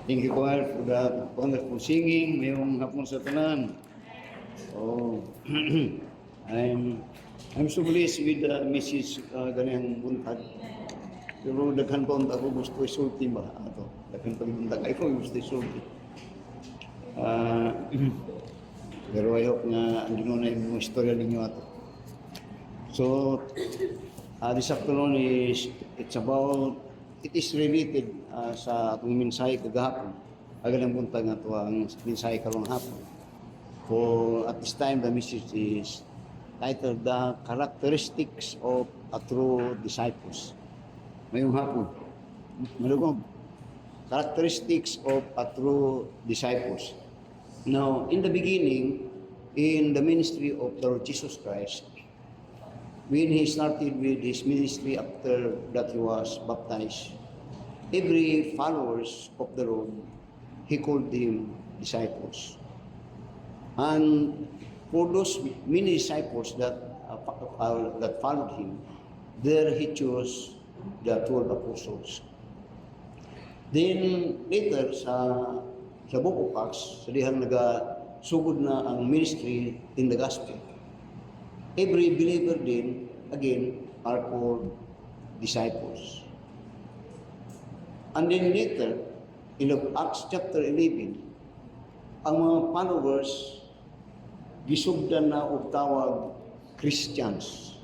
Thank you, Kuya, for that wonderful singing. Mayroong hapon sa tanan. Oh, I'm so blessed with the message ganyan buntag. Pero daghan pa unta ko gusto isulti ba ato. Daghan pa buntag ay ko gusto isulti. Ah, pero ayok nga ang Ginoo na yung istorya ninyo ato. So, this afternoon it is related sa atong mensahe kagahapon. Agalang buntag nga ito ang mensahe karong hapon. For at this time, the message is titled The Characteristics of a True Disciples. Ngayong hapon, malugog. Characteristics of a True Disciples. Now, in the beginning, in the ministry of the Lord Jesus Christ, when He started with His ministry after that He was baptized, every followers of the Lord, He called them disciples. And for those many disciples that followed Him, there He chose the 12 apostles. Then later sa book of Acts, sa dihang nagasugod na ang ministry in the gospel, every believer din, again, are called disciples. And then later, in Acts chapter 11, ang mga followers, gisugdan na o tawag Christians.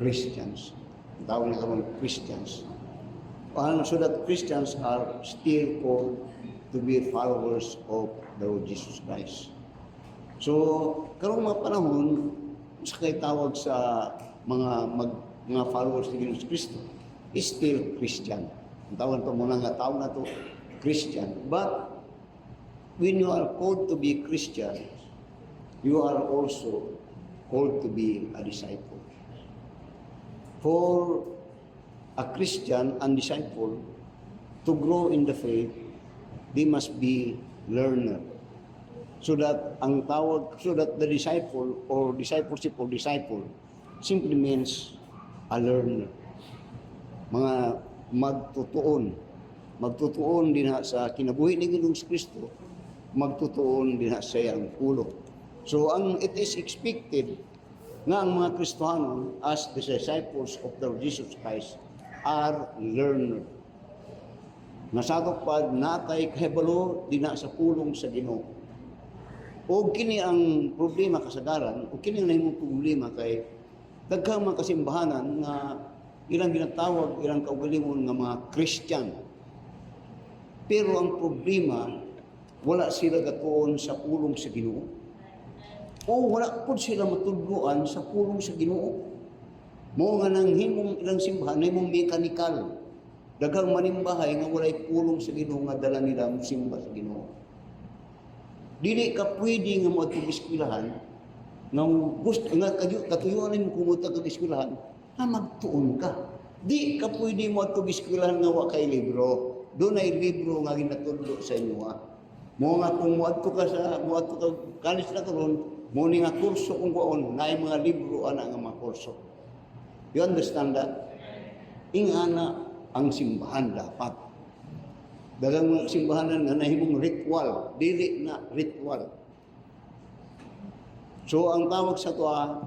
Christians. Tawag na kamang Christians. So that Christians are still called to be followers of the Lord Jesus Christ. So, karong mga panahon, sa kay tawag sa mga followers ni Jesus Cristo, is still Christian. Ang tawag ito muna nga tawag na ito, Christian. But, when you are called to be Christian, you are also called to be a disciple. For a Christian and disciple to grow in the faith, they must be learner. So that the disciple or discipleship or disciple simply means a learner. Mga magtutuon din sa kinabuhi ni Ginoong Kristo, magtutuon din sa iyang ulo. So it is expected nga ang mga Kristiyano as the disciples of the Lord Jesus Christ are learner. Nasagop pa natay kahibalo din sa pulong sa Ginoo. O kini ang problema kasagaran, o kini ang nahimong problema kay daghang mga kasimbahanan nga ilang ginatawag, ilang kaugalingon nga mga Christian. Pero ang problema, wala sila gatuon sa pulong sa Ginoo. O wala po sila matudluan sa pulong sa Ginoo. Mo nga nang himong ilang simbahan, himong mekanikal. Daghang manimbahay nga walay pulong sa Ginoo nga dala nila simba sa Ginoo. Dili ka pwede nga mag-eskwelahan nga gusto nga katuyuan mo kumunta kag eskwelahan na magtuon ka. Di ka pwede mo mag-eskwelahan nga wa kay libro. Doon ay libro nga ginatudlo sa inyo ha. Mo nga kung muadto ka college na karon, mo ni nga kurso kung kuon naay mga libro ana nga mga kurso. You understand that? Ingana ang simbahan dapat. Dalang simbahan na nahimong ritual, dili na ritual. So ang tawag sa tuwa,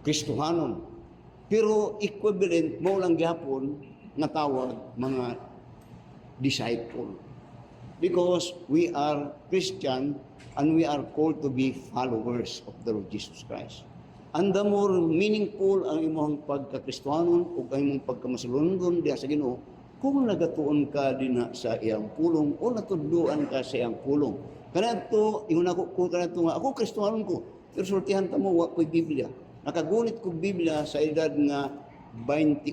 Kristohanon. Pero equivalent mo lang gyapon nga tawag mga disciple. Because we are Christian and we are called to be followers of the Lord Jesus Christ. And the more meaningful ang imong pagka-Kristohanon o ang imong pagkamasulundon diha sa Ginoo, kung nagatuon ka din sa iyang pulong o natudluan ka sa iyang pulong. Kanadto, ingon ako kanadto nga ako Kristohanon ko. Pero sultihan ta mo wa ko'y Biblia. Nakagunit ko Biblia sa edad nga 28.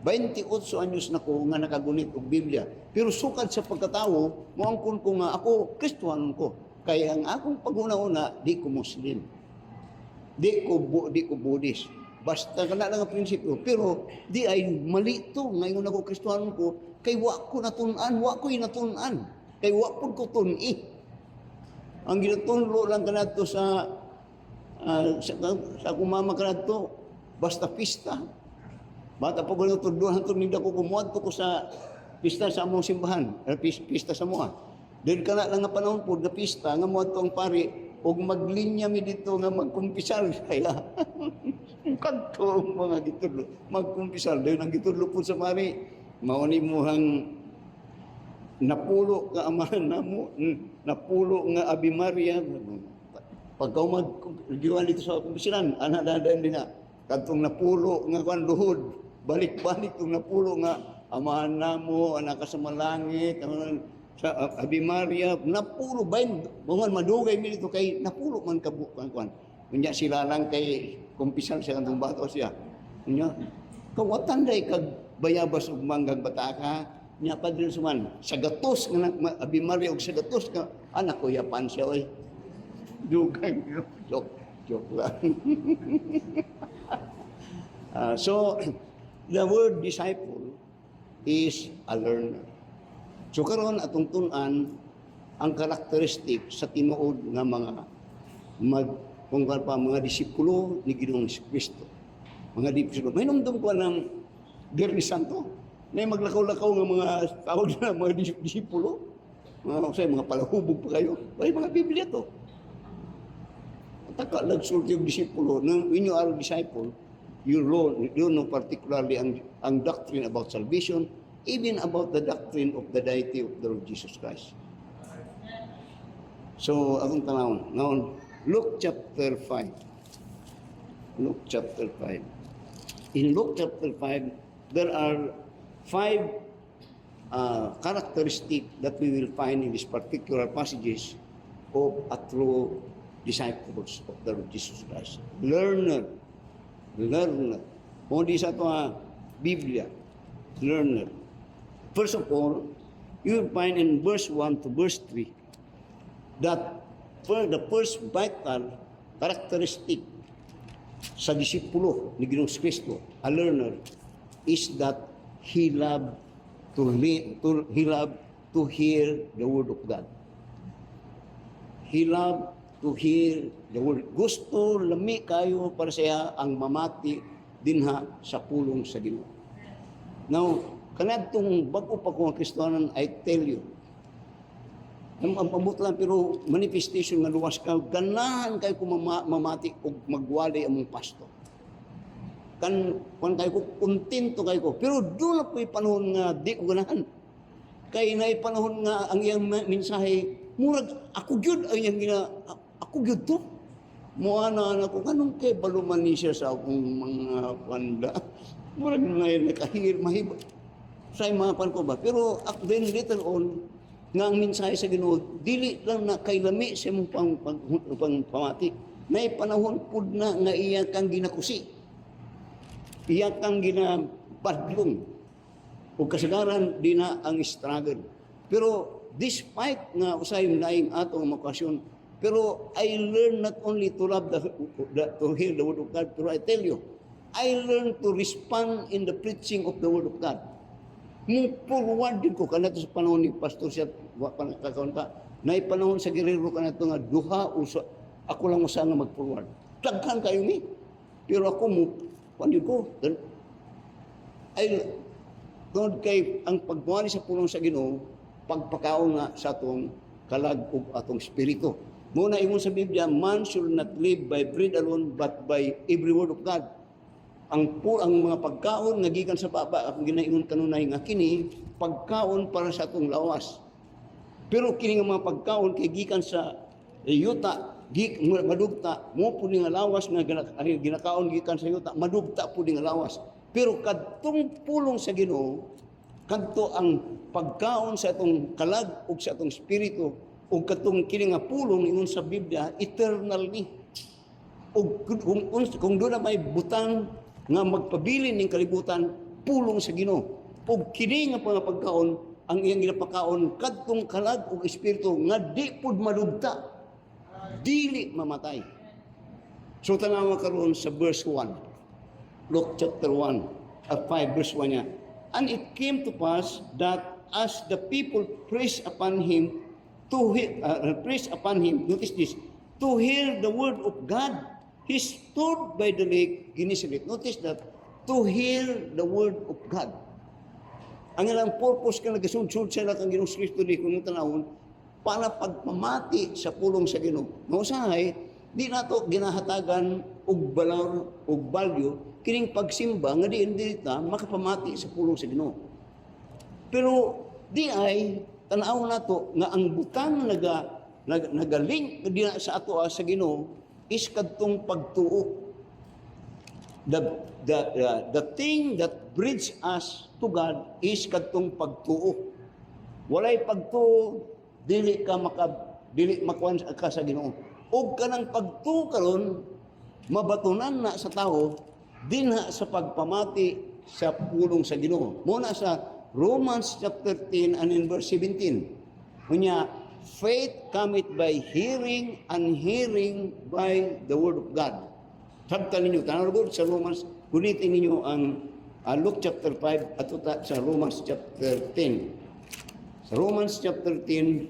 28 anyos na ko nga nakagunit og Biblia. Pero sukad sa pagkatawo, moangkon ko nga ako Kristohanon ko. Kaya ang akong pag-una-una, di ko Muslim. Di ko Buddhist. Basta kana lang ang prinsipyo. Pero di ay mali to. Ngayon ako Kristohanon ko, kay wa ko natunan. Kay wa pud ko tun-i. Ang ginatunlo lang kanadto sa kumama kanadto, basta pista. Bata pa gano'n tudluhan to, hindi ako kumuha ko sa pista sa among simbahan, pista sa moa. Dahil ka na lang nga panahon po, na pista, nga mo itong pari, og maglinya mi dito nga magkumpisal. Kaya, kanto mga gitudlo, magkumpisal. Dahil ang gitudlo po sa pari, mauni mo hang napulo nga amahan na mo, napulo nga Abi Maria. Pagka mag-giwan dito sa kumpisilan, anak dadan din na, kantong napulo nga kwan luhod, balik-balik itong napulo nga, amahan na mo, anak ka sa malangit, sa Abi Maria, napulo ba yun? Bungan madugay mi dito kay napulo man kabukan. Kunya sila lang kay kumpisal siya kantong bato siya. Kunya, kawatan day kag bayabas ug manggang bataka, nya padil suman, sa gatos nga Abi Maria og sa gatos ka, anak ko yapan siya oy. Dugay joke lang. So, the word disciple is a learner. So karon atong tun-an ang karakteristik sa tinuod nga mga disipulo ni Ginoong Kristo. Mga disipulo. May numdum ko ng Biyernes Santo. May maglakaw-lakaw nga mga tawag na mga disipulo. Mga palahubog pa kayo. Ay mga Biblia to. Taka nagsulti yung disipulo. When you are a disciple, you know particularly ang doctrine about salvation, even about the doctrine of the deity of the Lord Jesus Christ. So, akong tanawon. Now, Luke chapter 5. Luke chapter 5. In Luke chapter 5, there are 5 characteristics that we will find in these particular passages of a true disciples of the Lord Jesus Christ. Learner. Hindi sa ito Biblia. Learner. First of all, you will find in verse 1 to verse 3 that the first vital characteristic sa disipulo ni Ginoong Kristo, a learner, is that he loved to hear the word of God. He loved to hear the word. Gusto lami kayo para siya ang mamati dinha sa pulong sa Ginoo. Now, kanadtong bago pa ko ang Kristohanan, I tell you, ang pamut lang pero manifestation nga luwas ka, ganahan kayo kung mamati o magwalay among pasto. Kan kayo ko, kontento kayo ko. Pero doon na po'y panahon nga di ko ganahan. Kaya na'y panahon nga ang iyang mensahe, murag, ako gyud ang iyang ako gyud to. Muana ko, kanong kay baluman ni siya sa akong mga panda. Murag ngayon nakahir, mahibot. Sa mga pan ko ba? Pero then later on, nga ang mensahe sa Ginoo, dili lang na kay lami sa mong pamati. May panahon pud na nga iya kang ginakusi. Iya kang ginapadlong. O kasagaran, di na ang struggle. Pero despite nga usay laing atong makasyon, pero I learned not only to love to hear the word of God, pero I tell you, I learned to respond in the preaching of the word of God. Forward din ko kanato sa panahon ni Pastor siya kakaunt ka. Nay panahon sa Guerrero kanato nga duha usa ako lang usa nga mag-forward. Daghan kayo ni. Pero ako mo panid ko. Ay tungod kay ang pagbuhani sa pulong sa Ginoo, pagpakaon nga sa atong kalag ug atong espiritu. Muna ingon sa Biblia, man should not live by bread alone but by every word of God. Ang mga pagkaon nga gikan sa baba, akong ginaingon kanunay nga kini pagkaon para sa atong lawas. Pero kini nga mga pagkaon kay gikan sa yuta, madugta, mo pud nga lawas nga ginakaon gikan sa yuta, madugta pud nga lawas. Pero kadtong pulong sa Ginoo, kadto ang pagkaon sa atong kalag ug sa atong espiritu ug kadtong kini nga pulong ingon sa Biblia, eternal ni. Ug kung doon na may butang nga magpabilin ning kalibutan, pulong sa Ginoo. Ug kini nga pagkaon ang iyang ginapakaon kadtong kalag ug espiritu nga di pud madugta, dili mamatay. So tanawa karon sa verse 1, Luke chapter 5 verse 1 niya. And it came to pass that as the people praised upon him, notice this, to hear the word of God, he stood by the lake Gennesaret. Notice that, to hear the word of God. Ang ilang purpose ka nagasunsud sa kang Ginoong Kristo di kung tanawon para pagpamati sa pulong sa Ginoo. Mausahay, di nato ginahatagan og balor og value kining pagsimba nga diin ta makapamati sa pulong sa Ginoo. Pero di ay tanaw nato nga ang butang nagalink diha sa ato sa Ginoo is kadtong pagtuo. The thing that bridges us to God is kadtong pagtuo. Walay pagtuo, dili makuan ka sa Ginoo. Og kanang pagtuo karon mabatunan na sa tao dinha sa pagpamati sa pulong sa Ginoo. Muna sa Romans chapter 10 and in verse 17. Unya, faith cometh by hearing, and hearing by the word of God. Sabtan ninyo, tanong sa Romans, gunitin ninyo ang Luke chapter 5 at sa Romans chapter 10. Sa Romans chapter 10,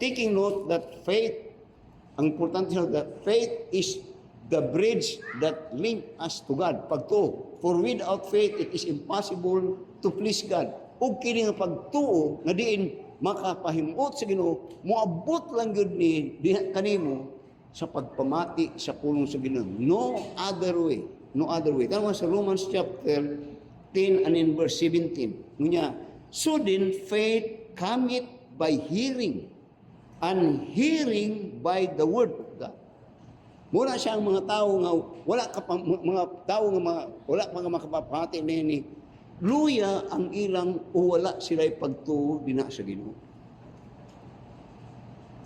taking note that faith, ang importante that faith is the bridge that link us to God. Pagtuo. For without faith, it is impossible to please God. O kini nga pagtuo, nga diin makapahimot sa Ginoo, moabot lang yun ni kanimo sa pagpamati sa pulong sa Ginoo. No other way. No other way. Tama sa Romans chapter 10 and in verse 17. Ngunya, so then faith cometh by hearing, and hearing by the word of God. Muna siya ang mga tao nga wala ka pa, mga tao nga wala pa nga makapapati ni luya ang ilang o wala sila'y pagtuo dina sa Ginoo.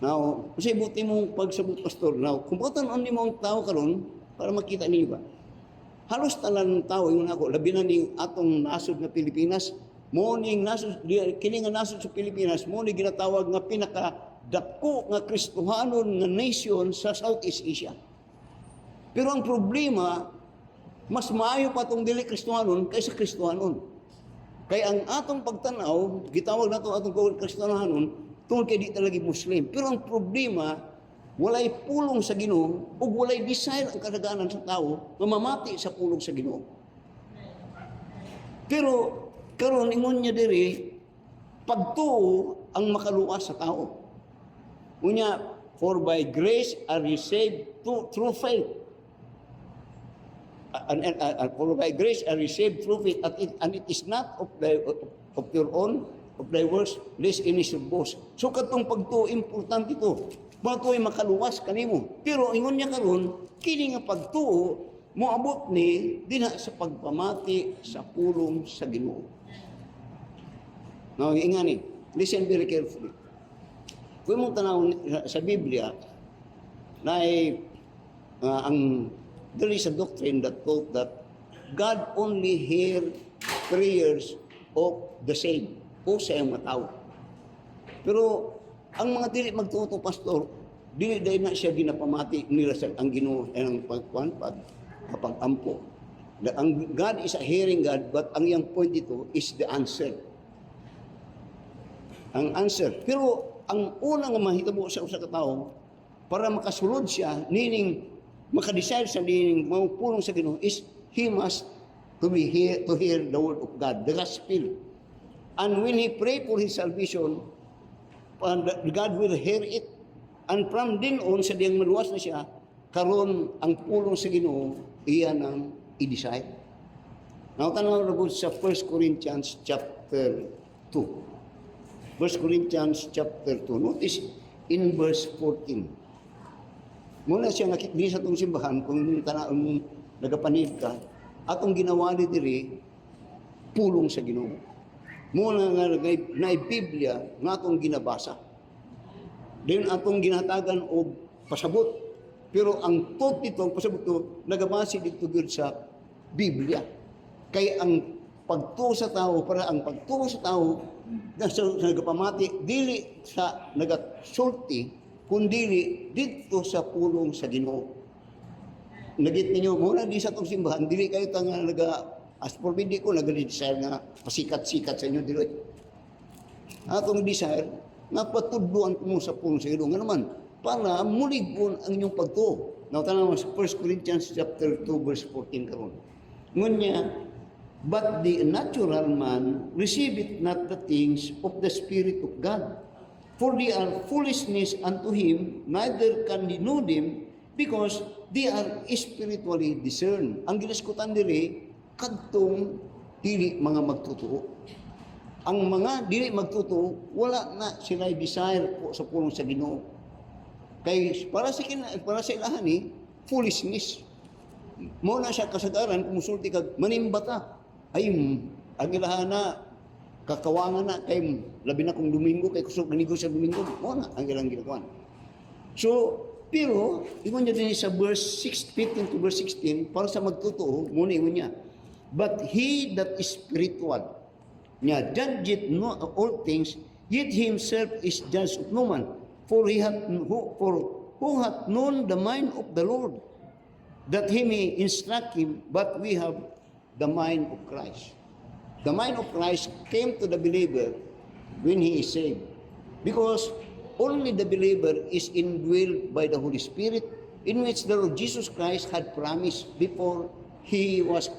Now, kasi buti mong pagsabot, pastor. Now, kung butan ang mong tao karon para makita niyo ba? Halos tanan ng tao yung ako, labi na ning atong nasod na Pilipinas, morning nasod, kini nga nasod sa Pilipinas, mo ni ginatawag nga pinakadako nga Kristohanon nga nation sa Southeast Asia. Pero ang problema, mas maayo pa itong dili Kristohanon kaysa Kristohanon. Kaya ang atong pagtanaw, gitawag na ito atong Kristohanon, tungkol kay di talaga Muslim. Pero ang problema, walay pulong sa Ginoo ug walay desire ang kadaghanan sa tao nga mamati sa pulong sa Ginoo. Pero karon ingon niya diri pagtuo ang makaluwas sa tao. Unya, for by grace are you saved through faith. For by grace are you saved through faith, and it is not of your own, of thy works, lest any should boast. So katong pagtuo, importante ito. Matuoy makaluwas kanimo. Pero ingon niya karon, kini nga pagtuo moabot ni dinha sa pagpamati sa pulong sa Ginoo. Now, ingani, listen very carefully. Kung mo tanaw sa Biblia, na there is a doctrine that taught that God only hear prayers of the saved o sa mga tao. Pero ang mga dili magtuto, pastor, dili dahil na siya ginapamati nila sa ang Ginoo ang pag-ampo. Ang God is a hearing God, but ang iyang point dito is the answer. Ang answer. Pero ang unang mahitabo sa usa ka tawo para makasulod siya, meaning makadesire sa meaning mapulong sa Ginoo is he must to hear the word of God, the gospel. And when he pray for his salvation, God will hear it. And from then on, sa diyang maluwas na siya, karon ang pulong sa Ginoo, iyan ang i-desire. Now, tanaw na sa 1 Corinthians chapter 2. 1 Corinthians chapter 2. Notice in verse 14. Muna siya nakikita sa itong simbahan, kung tanaw mong nagapanid ka, atong ginawa ni diri, pulong sa Ginoo. Muna nga na Biblia nga atong ginabasa. Then atong ginatagan og pasabot. Pero ang tot nito, pasabot ito, nagabase dito sa Biblia. Kaya ang pagtuo sa tao, para ang pagtuo sa tao, sa nagapamati, dili sa nagasulti, kundi dito sa pulong sa Ginoo. Nagit ninyo, muna di sa itong simbahan, dili kayo nga as for me, di ko nag-desire nga pasikat-sikat sa inyo dili. Atong desire, nga patudluan mo sa pulong sa Ginoo. Nga naman, para muligon ang inyong pagtuo. Now, tanaw sa 1 Corinthians chapter 2, verse 14 karon. Ngun niya, But the natural man receiveth not the things of the Spirit of God, for they are foolishness unto him, neither can he know them, because they are spiritually discerned. Ang giniskutan diri, kadtong dili mga magtutuo. Ang mga dili magtutuo, wala na sila desire po sa pulong sa Ginoo. Kay para sa ilahan ni foolishness. Mo na siya kasagaran kung musulti kag manimbata. Ay ang ilahan na kakawangan na kay labi na kung Domingo kay kusog ganigo sa Domingo. Mo na ang ilang ginagawa. So pero ingon niya din sa verse 15 to verse 16 para sa magtutuo mo ingon niya. But he that is spiritual niya judgeth no all things, yet himself is judged of no man. For who hath known the mind of the Lord, that he may instruct him, but we have the mind of Christ. The mind of Christ came to the believer when he is saved. Because only the believer is indwelled by the Holy Spirit, in which the Lord Jesus Christ had promised before he was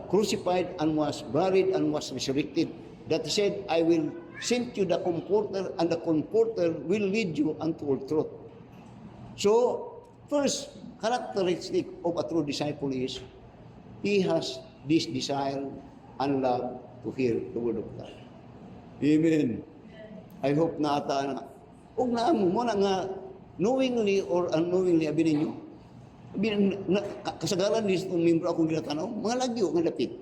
crucified and was buried and was resurrected, that he said, I will send you the Comforter, and the Comforter will lead you unto all truth. So, first characteristic of a true disciple is he has this desire and love to hear the Word of God. Amen. I hope na ata na. Huwag na mo na nga knowingly or unknowingly abi ninyo. Kasagaran din sa membro akong ginatanaw, mga lagyo nga lapit.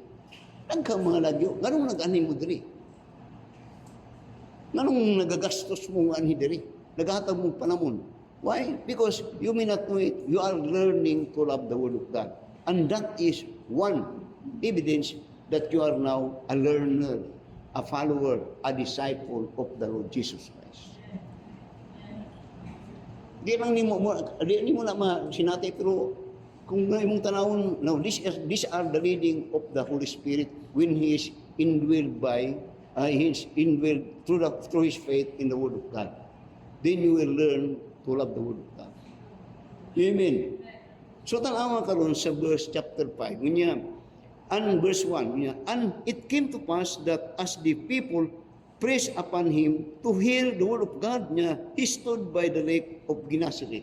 Nagkang mga lagyo, ganun nag-anin mo diri. Ganun nagagastos mo nga ani diri. Naghatag mo panamon. Why? Because you may not know it. You are learning to love the Word of God. And that is one evidence that you are now a learner, a follower, a disciple of the Lord Jesus Christ. Di lang ni mo na sinatay, pero kung imong tanawon, no, these are the leading of the Holy Spirit when He is indwelled by, He is indwelled through His faith in the Word of God. Then you will learn to love the Word of God. Amen. So tanawa karon sa verse chapter 5, niya, and verse 1, niya, and it came to pass that as the people pressed upon him to hear the word of God, niya, he stood by the lake of Gennesaret.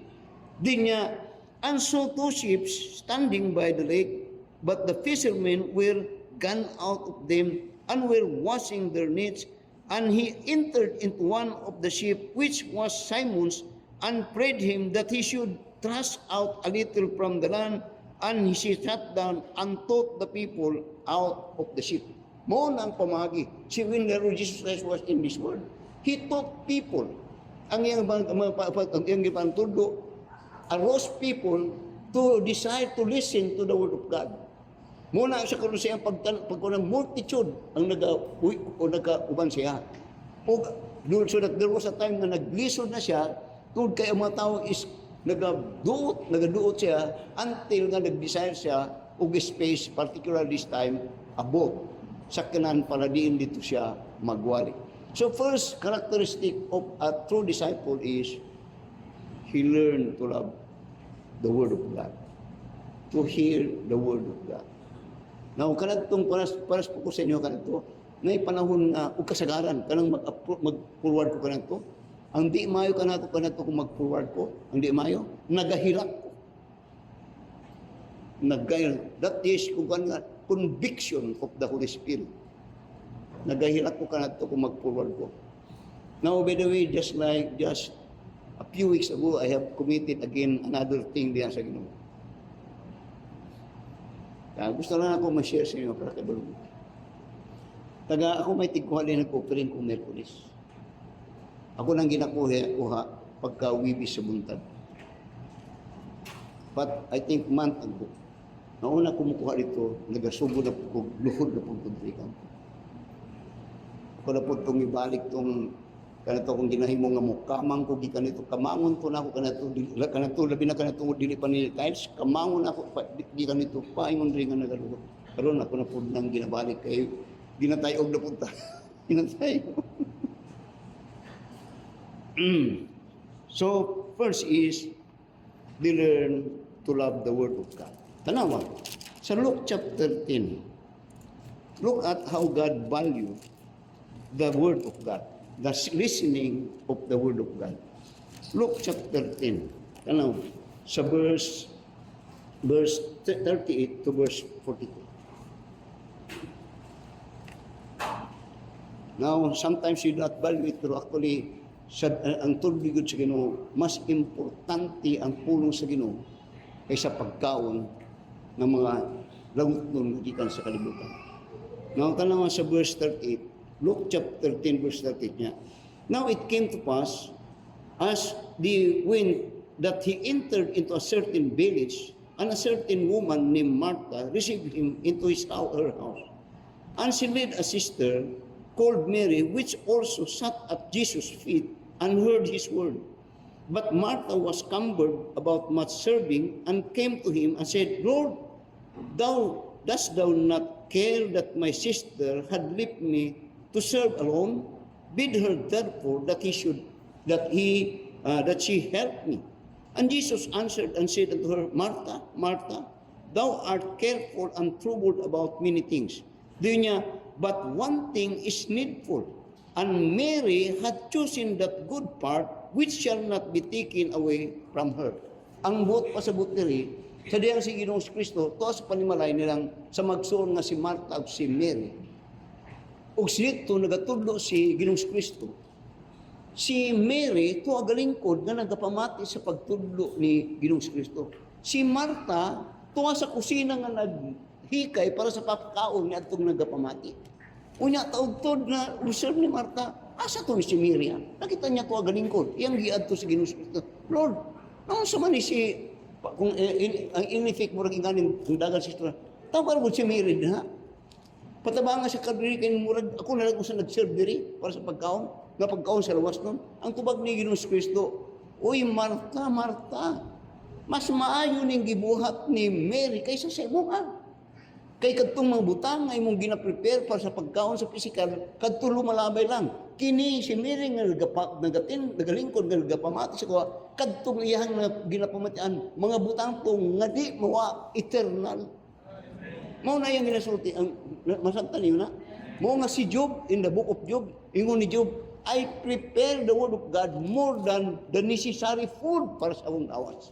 Then niya, and saw two ships standing by the lake, but the fishermen were gone out of them and were washing their nets. And he entered into one of the ships, which was Simon's, and prayed him that he should thrust out a little from the land. And he sat down and taught the people out of the ship. Mo nang pamagi. Si when the Lord Jesus Christ was in this world, He taught people. Ang iyang pantudo, arose people to decide to listen to the Word of God. Muna sa karon siya pagkunang multitude ang nagauban siya. So that there was a time na naglisod na siya, tungod kay ang mga tao is nagaduot siya until nga nag-desire siya og space, particular this time, a boat. Sakyanan para diin dito siya magwali. So first characteristic of a true disciple is he learned to love the Word of God, to hear the Word of God. Now, kanadtong paras po ko sa inyo kanadto, may panahon na og kasagaran kanang mag-forward ko kanadto. Ang di mayo kanadto kung mag-forward ko, ang di mayo nagahilak ko. That is kung conviction of the Holy Spirit. Nagahilak ko kanadto kung mag-forward ko. Now, by the way, just a few weeks ago, I have committed again another thing diyan sa Ginoo. Gusto lang ako ma-share sa inyo para kabalong. Ako may tigkuhalin ng offering kong Merkulis. Ako nang ginakuha pagka wibis sa buntag. But I think month ago, nauna kumukuha dito, nagasubo na po, luhod na po kontrikan. Ako na po itong ibalik itong kanito kung ginahimo nga mo, kamang ko gikanito, kamangon ko na ako kanito, labi na kanito, dili pa ni tiles, kamangon ako, gikanito, paingon rin nga nagaluhod. Karoon ako na po nang ginabalik kayo, ginatayog na punta. Ginatayog. So, first is, they learn to love the Word of God. Tanawa, sa Luke chapter 10, Look at how God valued the Word of God, the listening of the Word of God. Luke chapter 10, sa verse 38 to verse 42. Now, sometimes you do not value it, pero actually, ang tulbigod sa Ginoo, mas importante ang pulong sa Ginoo kaysa pagkaon ng mga lagot nun gikan sa kalibutan. Now, tanawa sa verse 38, Luke chapter 10, verse 38 niya. Now it came to pass, as the wind that he entered into a certain village, and a certain woman named Martha received him into her house. And she led a sister called Mary, which also sat at Jesus' feet and heard his word. But Martha was cumbered about much serving, and came to him and said, Lord, dost thou not care that my sister had left me to serve alone? Bid her therefore that she help me. And Jesus answered and said unto her, Martha, Martha, thou art careful and troubled about many things. Doon niya, but one thing is needful, and Mary had chosen that good part which shall not be taken away from her. Ang buot pasabot diri, sa diyang si Ginoong Kristo, to sa panimalay nilang sa magsuon nga si Martha ug si Mary. Ug sito nagatudlo si Ginoong Kristo. Si Mary, to agalingkod nga nagapamati sa pagtudlo ni Ginoong Kristo. Si Martha, tuwa sa kusina nga naghikay para sa pagkaon ni atong nagapamati. Unya taud-tod na usab ni Martha, asa to ni si Miriam? Nakita niya to agalingkod. Iyang giad to sa Ginoong Kristo. Lord, naman sa man ni si kung ang inifik mo rin nganin ang dagal siya, tawar mo si Mary na. Patabanga sa kadiri kay murag ako na lang ko sa nag-serve diri para sa pagkaon, nga pagkaon sa lawas nun. Ang tubag ni Ginoong Kristo, uy Martha, Martha, mas maayo ning gibuhat ni Mary kaysa sa imo ha. Kay kadtong mga butang nga imong gina-prepare para sa pagkaon sa pisikal, kadto lumalabay lang. Kini si Mary nga nagalingkod nga nagapamati sa kuha, kadtong iyang ginapamatian, mga butang to nga di mawa eternal. Mao na yung ginasulti ang masabtan niyo na. Mao nga si Job in the book of Job, ingon ni Job, I prepare the word of God more than the necessary food para sa akong awas.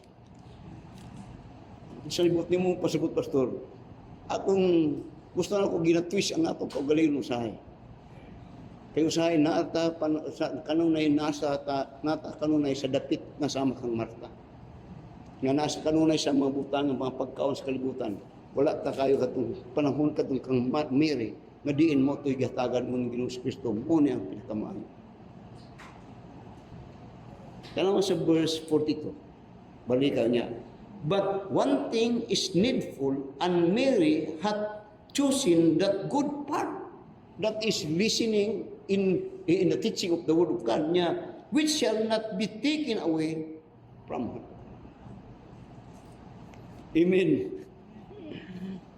Sa libot ni mo pasagot pastor, akong gusto na ako ginatwist ang atong kaugalingon usahay. Kay usahay naata kanunay nasa nata kanunay sa dapit nga sama kang Martha. Nga nasa kanunay sa mga butang mga pagkaon sa kalibutan. Wala ta kayo katong panahon katong kang Mary nga diin mo to'y gatagan mo ng Ginoong Kristo mo ni ang pinakamaan. Tanaw sa verse 42. Balikan niya. But one thing is needful, and Mary hath chosen that good part, that is listening in the teaching of the Word of God niya, which shall not be taken away from her. Amen.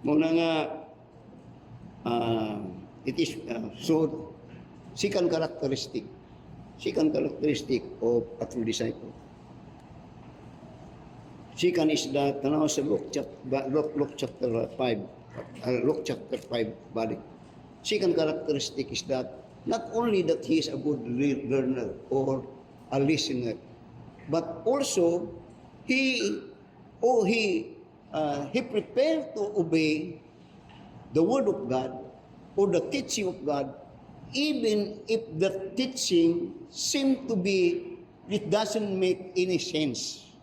Muna nga, it is so second characteristic of a true disciple. Second is that tanaw sa Luke chapter 5 balik. Second characteristic is that not only that he is a good learner or a listener, but also he prepared to obey the word of God or the teaching of God, even if the teaching seem to be, it doesn't make any sense.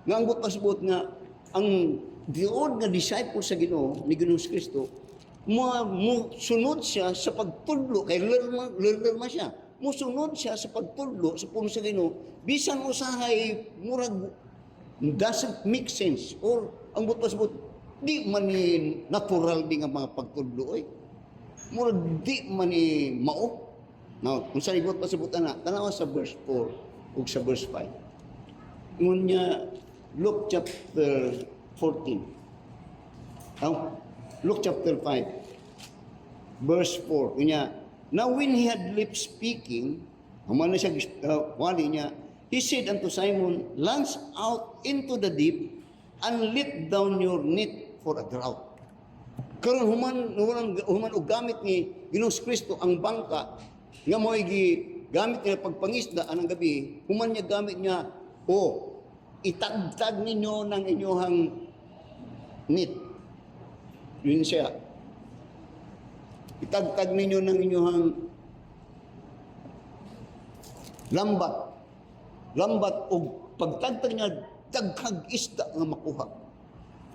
Nga ang pasabot nga ang diod nga disciple sa Ginoo ni Ginoong Kristo, sunod siya sa pagtudlo kay learner man siya. Musunod siya sa pagtudlo sa puno sa Ginoo bisan usahay murag doesn't make sense or ang pasabot di man ni natural di nga mga pagtudlo murag di man ni mao. Now, kung sa ibot pasabot na tanawa sa verse 4 ug sa verse 5. Ngunya Luke chapter 14. Luke chapter 5, verse 4. Kanya, now when he had left speaking, umano siya, wali niya, he said unto Simon, launch out into the deep and let down your net for a drought. Karon human og gamit ni Ginoong Kristo ang bangka nga mo'y gamit niya pagpangisda anang gabi, human niya gamit niya, itagtag ninyo ng inyong net. Yun siya. Itagtag ninyo ng inyong lambat og pagtagtag niya daghang isda nga makuha.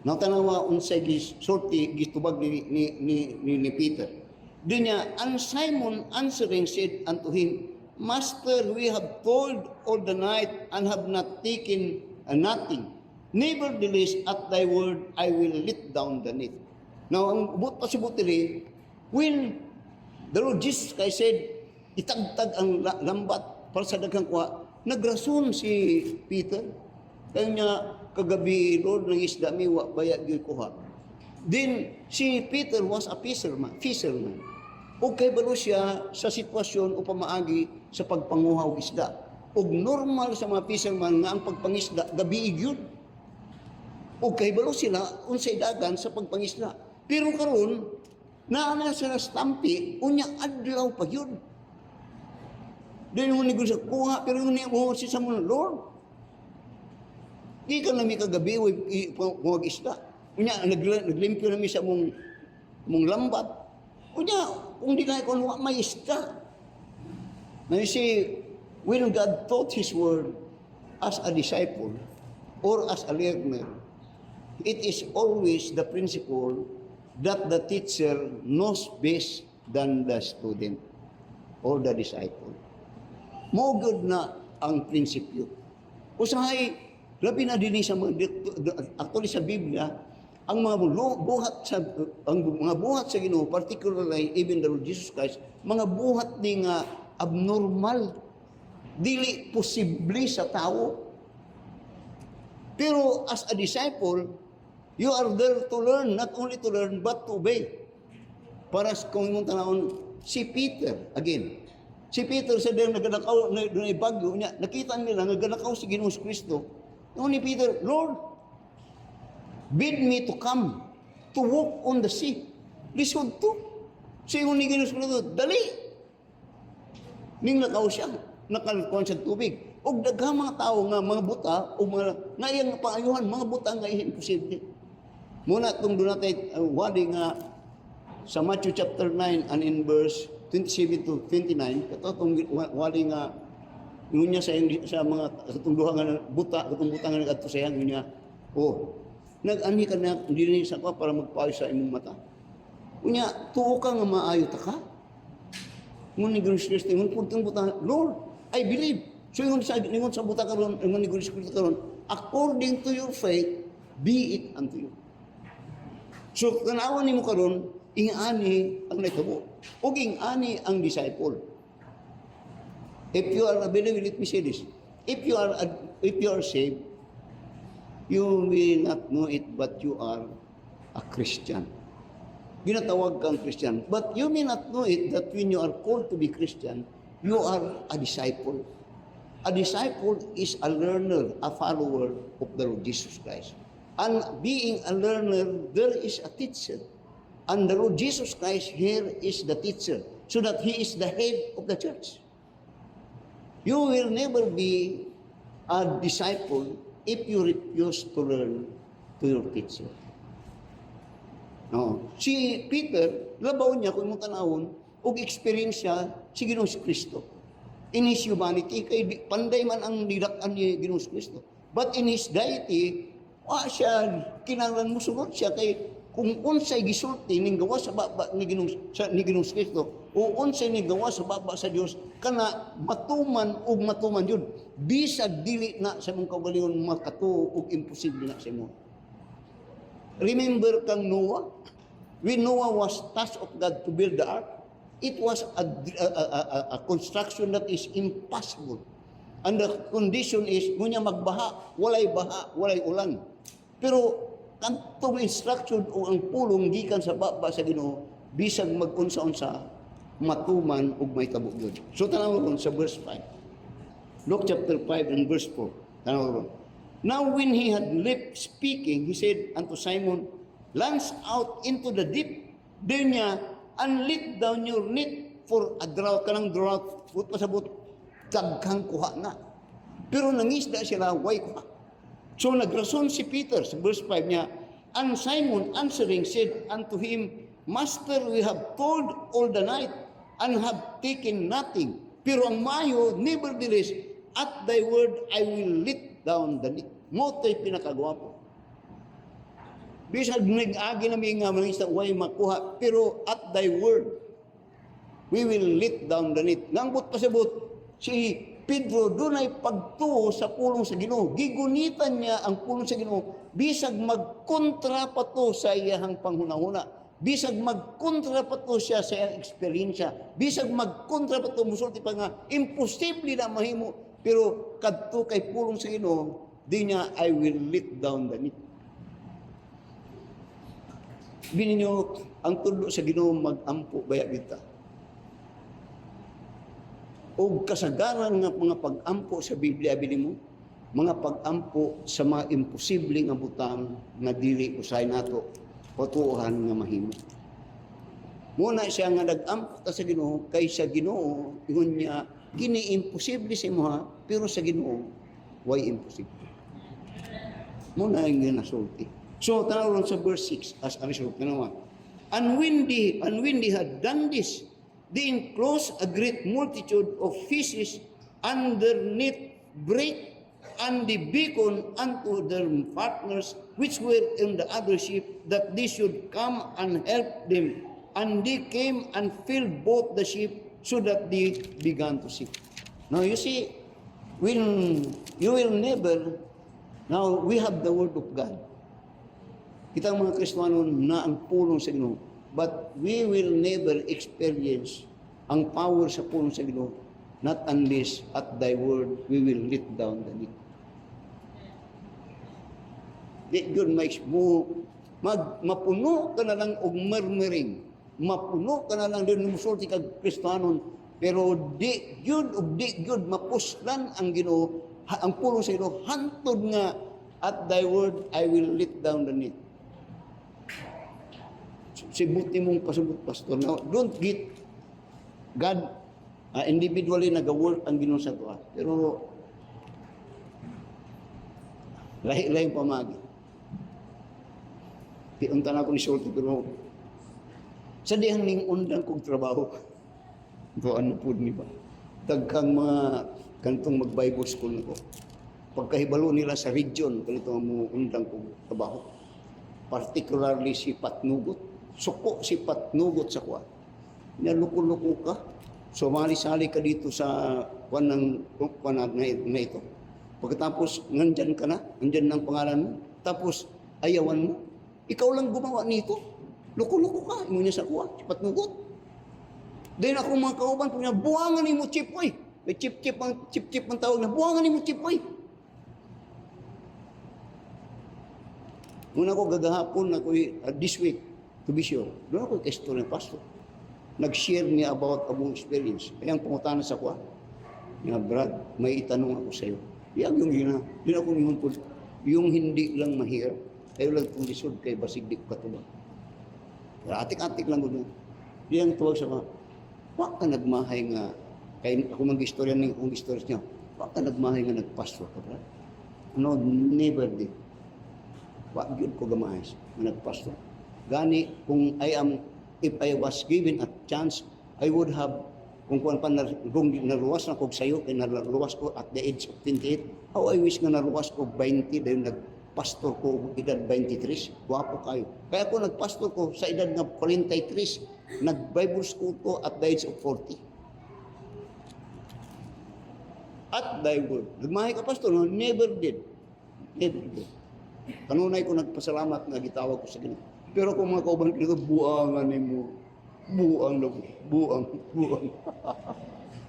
Nang tanawa unsay gisulti gitubag ni Peter. Di niya, and Simon answering said unto him, Master, we have toiled all the night and have not taken nothing. Nevertheless, at thy word, I will let down the net. Now, ang pasibutiri, when the Lord Jesus Christ said, itagtag ang lambat para sa daghang kuha, nagrason si Peter. Kaya niya, kagabi, Lord, ng isda miwa, bayad yung kuha. Then, si Peter was a fisherman. O kay balo siya sa sitwasyon o pamaagi sa pagpanguhaw isda. O normal sa mga fisherman nga ang pagpangisda, gabi yun. O kay balo sila, unsay dagan sa pagpangisda. Pero karon naana sila stampi, unya adlaw pa yun. Then yung nigo sa kuha, pero yung nigo si Samuel, Lord, di ka nami kagabi, huwag isda. Unya, naglimpyo nami sa mong lambat. Unya, kung di na ikaw may isda. Now you see, when God taught His word as a disciple or as a learner, it is always the principle that the teacher knows best than the student or the disciple. Mo good na ang prinsipyo. Usahay, labi na din sa actually sa Biblia, ang mga buhat sa Ginoo, particularly even the Lord Jesus Christ, mga buhat ni nga abnormal, dili posible sa tao. Pero as a disciple, you are there to learn, not only to learn, but to obey. Para kung mong tanawon, si Peter, again, si Peter sa dahil naganakaw, na bagyo niya, nakita nila, naganakaw si Ginoong Kristo. Noon ni Peter, Lord, bid me to come, to walk on the sea. Lisod to. Siya yung ni Ginoong Kristo, dali. Ning nakaw siya, nakalkuhan sa tubig. O daghang mga tao nga, mga buta, o mga ngayang paayuhan, mga buta nga imposible. Muna itong doon natin, wadi nga, sa Matthew chapter 9 and in verse 27 to 29, ito itong wali nga, yun niya sa mga katungduhan nga buta, katong buta nga nag-ato sa yan, yun niya, nag-ani ka na, hindi rin sa para magpayo sa imong mata. Unya, tuo ka nga maayo ta ka. Ngun ni Ginoong Kristo, ngun puntang buta, Lord, I believe. So yun sa buta karon, ngun ni Ginoong Kristo karon, according to your faith, be it unto you. So, tanawan ni mo karon, ingani ang naitabo. O ingani ang disciple. If you are a believer, let me say this. If you are saved, you will not know it, but you are a Christian. Ginatawag kang Christian. But you may not know it that when you are called to be Christian, you are a disciple. A disciple is a learner, a follower of the Lord Jesus Christ. And being a learner, there is a teacher. And the Lord Jesus Christ here is the teacher, so that He is the head of the church. You will never be a disciple if you refuse to learn to your teacher. No. Si Peter, labaw niya kung mong tanawon, og experience siya si Ginoong Kristo. In his humanity, kay panday man ang nilakan ni Ginoong Kristo. But in his deity, siya, kinahanglan mo sunod siya kay kung unsay gisulti ning gawa sa baba ni Ginoong Kristo o unsay ni gawa sa baba sa Dios kana matuman ug matuman yun bisag dili na sa mong kaugalingon makatuo ug imposible na sa imo. Remember kang Noah? When Noah was tasked of God to build the ark, it was a construction that is impossible. And the condition is, ngunya magbaha, walay ulan. Pero, kantong instruction o ang pulong gikan sa baba sa Ginoo bisag mag-unsa-unsa, matuman ug may tabo yun. So, tanawon sa verse 5. Luke chapter 5 and verse 4. Tanawon. Now, when he had left speaking, he said unto Simon, launch out into the deep. Doon niya, and let down your net for a drought, kanang drought, but pasabot, daghang kuha na. Pero nangisda sila, way kuha. So nagrason si Peter sa verse 5 niya, and Simon answering said unto him, Master, we have toiled all the night and have taken nothing. Pero ang mayo, nevertheless, at thy word I will let down the net. Mo to'y pinakagwapo. Bisag nag-agi namin nga mangisda, way makuha. Pero at thy word, we will let down the net. Ngangbot pasabot, si Pedro doon ay pagtuo sa pulong sa Ginoo. Gigunitan niya ang pulong sa Ginoo. Bisag magkontra pa to sa iyahang panghunahuna. Bisag magkontra pa to siya sa iyang eksperyensya. Bisag magkontra pa to, musulti pa nga, imposible na mahimo. Pero kadto kay pulong sa Ginoo, di niya, I will let down the net. Bininyo, ang tulo sa Ginoo mag-ampo baya kita. O kasagaran nga mga pag-ampo sa Biblia, bili mo, mga pag-ampo sa mga imposibleng abutang na dili usay nato patuuhan nga mahimo. Muna siya nga nag-ampo ta sa Ginoo, kay sa Ginoo ingon niya kini imposible sa imoha, pero sa Ginoo way imposible. Muna ang ginasulti. So tanawon sa verse 6 as a result naman. And when they had done this, they enclosed a great multitude of fishes underneath break, and they beckoned unto their partners which were in the other ship, that they should come and help them. And they came and filled both the ship, so that they began to sink. Now you see, when you will never, now we have the word of God. Kitang mga Kristiyano na ang pulong sa Ginoo, but we will never experience ang power sa pulong sa Ginoo, not unless at thy word we will let down the net. Di yun mapuno ka na lang og murmuring, mapuno ka na lang din musulti kag Kristiyanon, pero di yun mapuslan ang Ginoo, ang pulong sa Ginoo, hantod nga at thy word I will let down the net. Sibuti mong pasubot, pastor. Now, don't get God individually nag-work ang Ginoo sa tuwa. Pero lahi-lahi pamagi. Unta na ako ni sulti, pero sa dihang ning undang kong trabaho, ito ano po ni ba? Tagkang mga kantong mag-Bible school na ko. Pagkahibalo nila sa region, ganito ang mga undang kong trabaho. Particularly si Patnugot. Suko si Patnugot sa kuwa. Naluko-luko ka. Sumali-sali ka dito sa kuwan na ito. Pagkatapos, nandyan ka na. Nandyan ang pangalan mo. Tapos, ayawan mo. Ikaw lang gumawa nito. Luko-luko ka. Imo niya sa kuwa. Si Patnugot. Dahil ako mga kauban po niya, buwangan ni mo, Chipoy. May chip-chip ang tawag na, buwangan ni mo, Chipoy. Muna ko gagahapon, this week, to be sure, doon ako kay ng pastor. Nag-share niya about abong experience. Kaya ang pangutana sa kuha, nga, Brad, may itanong ako sa iyo. Yan yung yun ako yun po, yung hindi lang mahirap, kayo lang itong lisod kay basig di ko katulad. Atik-atik lang ko doon. Di ang tuwag sa mga, wak ka nagmahay nga, kaya ako mag-istorya ng kong istorya niya, wak ka nagmahay nga nagpastor ka, Brad. No, never did. Wak yun ko gamahay nga nagpastor. Gani, if I was given a chance, I would have, kung naruwas na ko sa'yo, kaya naruwas ko at the age of 28, how I wish nga naruwas ko 20, dahil nagpastor ko edad 23, guwapo kayo. Kaya ako nagpastor ko sa edad na 43, nag-Bible school ko at the age of 40. At thy word. Nagmahay ka, pastor, no? Never did. Never did. Kanunay ko nagpasalamat na gitawag ko sa Ginoo. Pero kung mga kauban ko, buangan mo. Buang.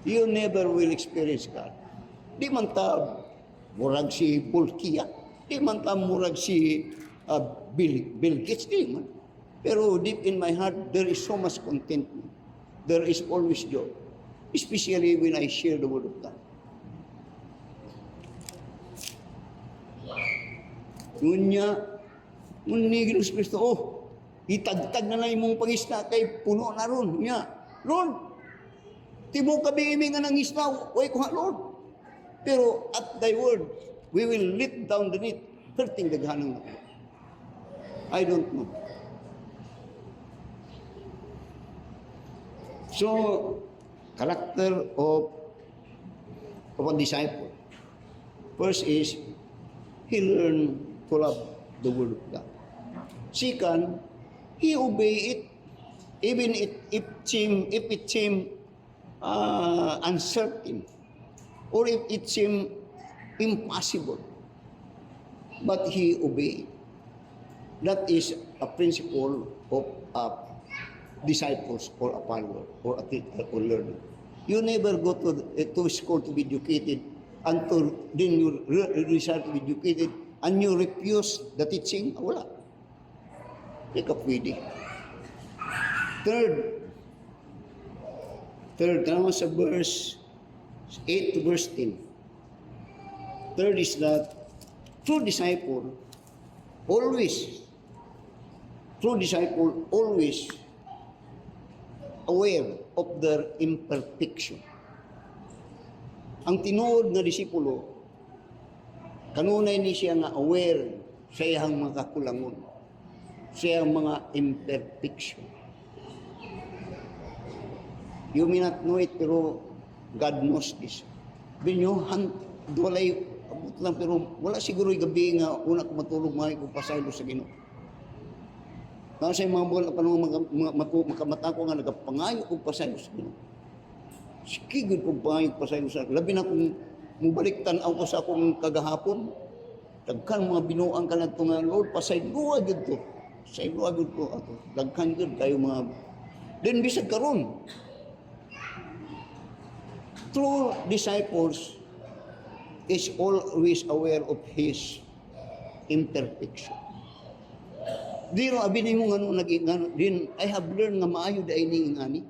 You never will experience God. Di man ta murag si Bulkia. Di man ta murag si Bill Gates. Di man. Pero deep in my heart, there is so much contentment. There is always joy. Especially when I share the word of God. Ngunya, Ginoo Kristo, Itagtag na lang imong pangisda kay puno na ron. Nya, Lord, timo kabi nga ng isda, way ko ha, Lord. Pero at thy word, we will let down the net. Perting daghanang na. I don't know. So, character of a disciple. First is, he learned to love the word of God. Second, he obey it, even if it seemed uncertain, or if it seemed impossible. But he obeyed. That is a principle of disciples or a follower or a teacher or learner. You never go to school to be educated until then you desire to be educated and you refuse the teaching. Wala. Take up with it. Third, tama sa verse 8 to verse 10. Third is that true disciple always aware of their imperfection. Ang tinuod na disipulo, kanunay ni siya nga aware sa iyang mga kakulangon, sa iyang mga imperfection. You may not know it, pero God knows this. Binyohan, walay, abot lang, pero wala siguro yung gabi nga una ko matulog, mahi ko pasaylo sa Ginoo. Kasi mga buwan na panong makamata ko nga nagapangayo ko pasaylo sa Ginoo. Sikigod ko pangayo ko pasaylo sa Ginoo. Labi na kung mubaliktан ako sa akong kagahapon, dagkan mga binuang ka na ito nga, Lord, pasaylo agad to. Pasaylo agad ko ato. Dagkan agad kayo mga... Then bisag karon. True disciples is always aware of his imperfection. Diro abini mo ngano naging din I have learned nga maayo da ini ngani.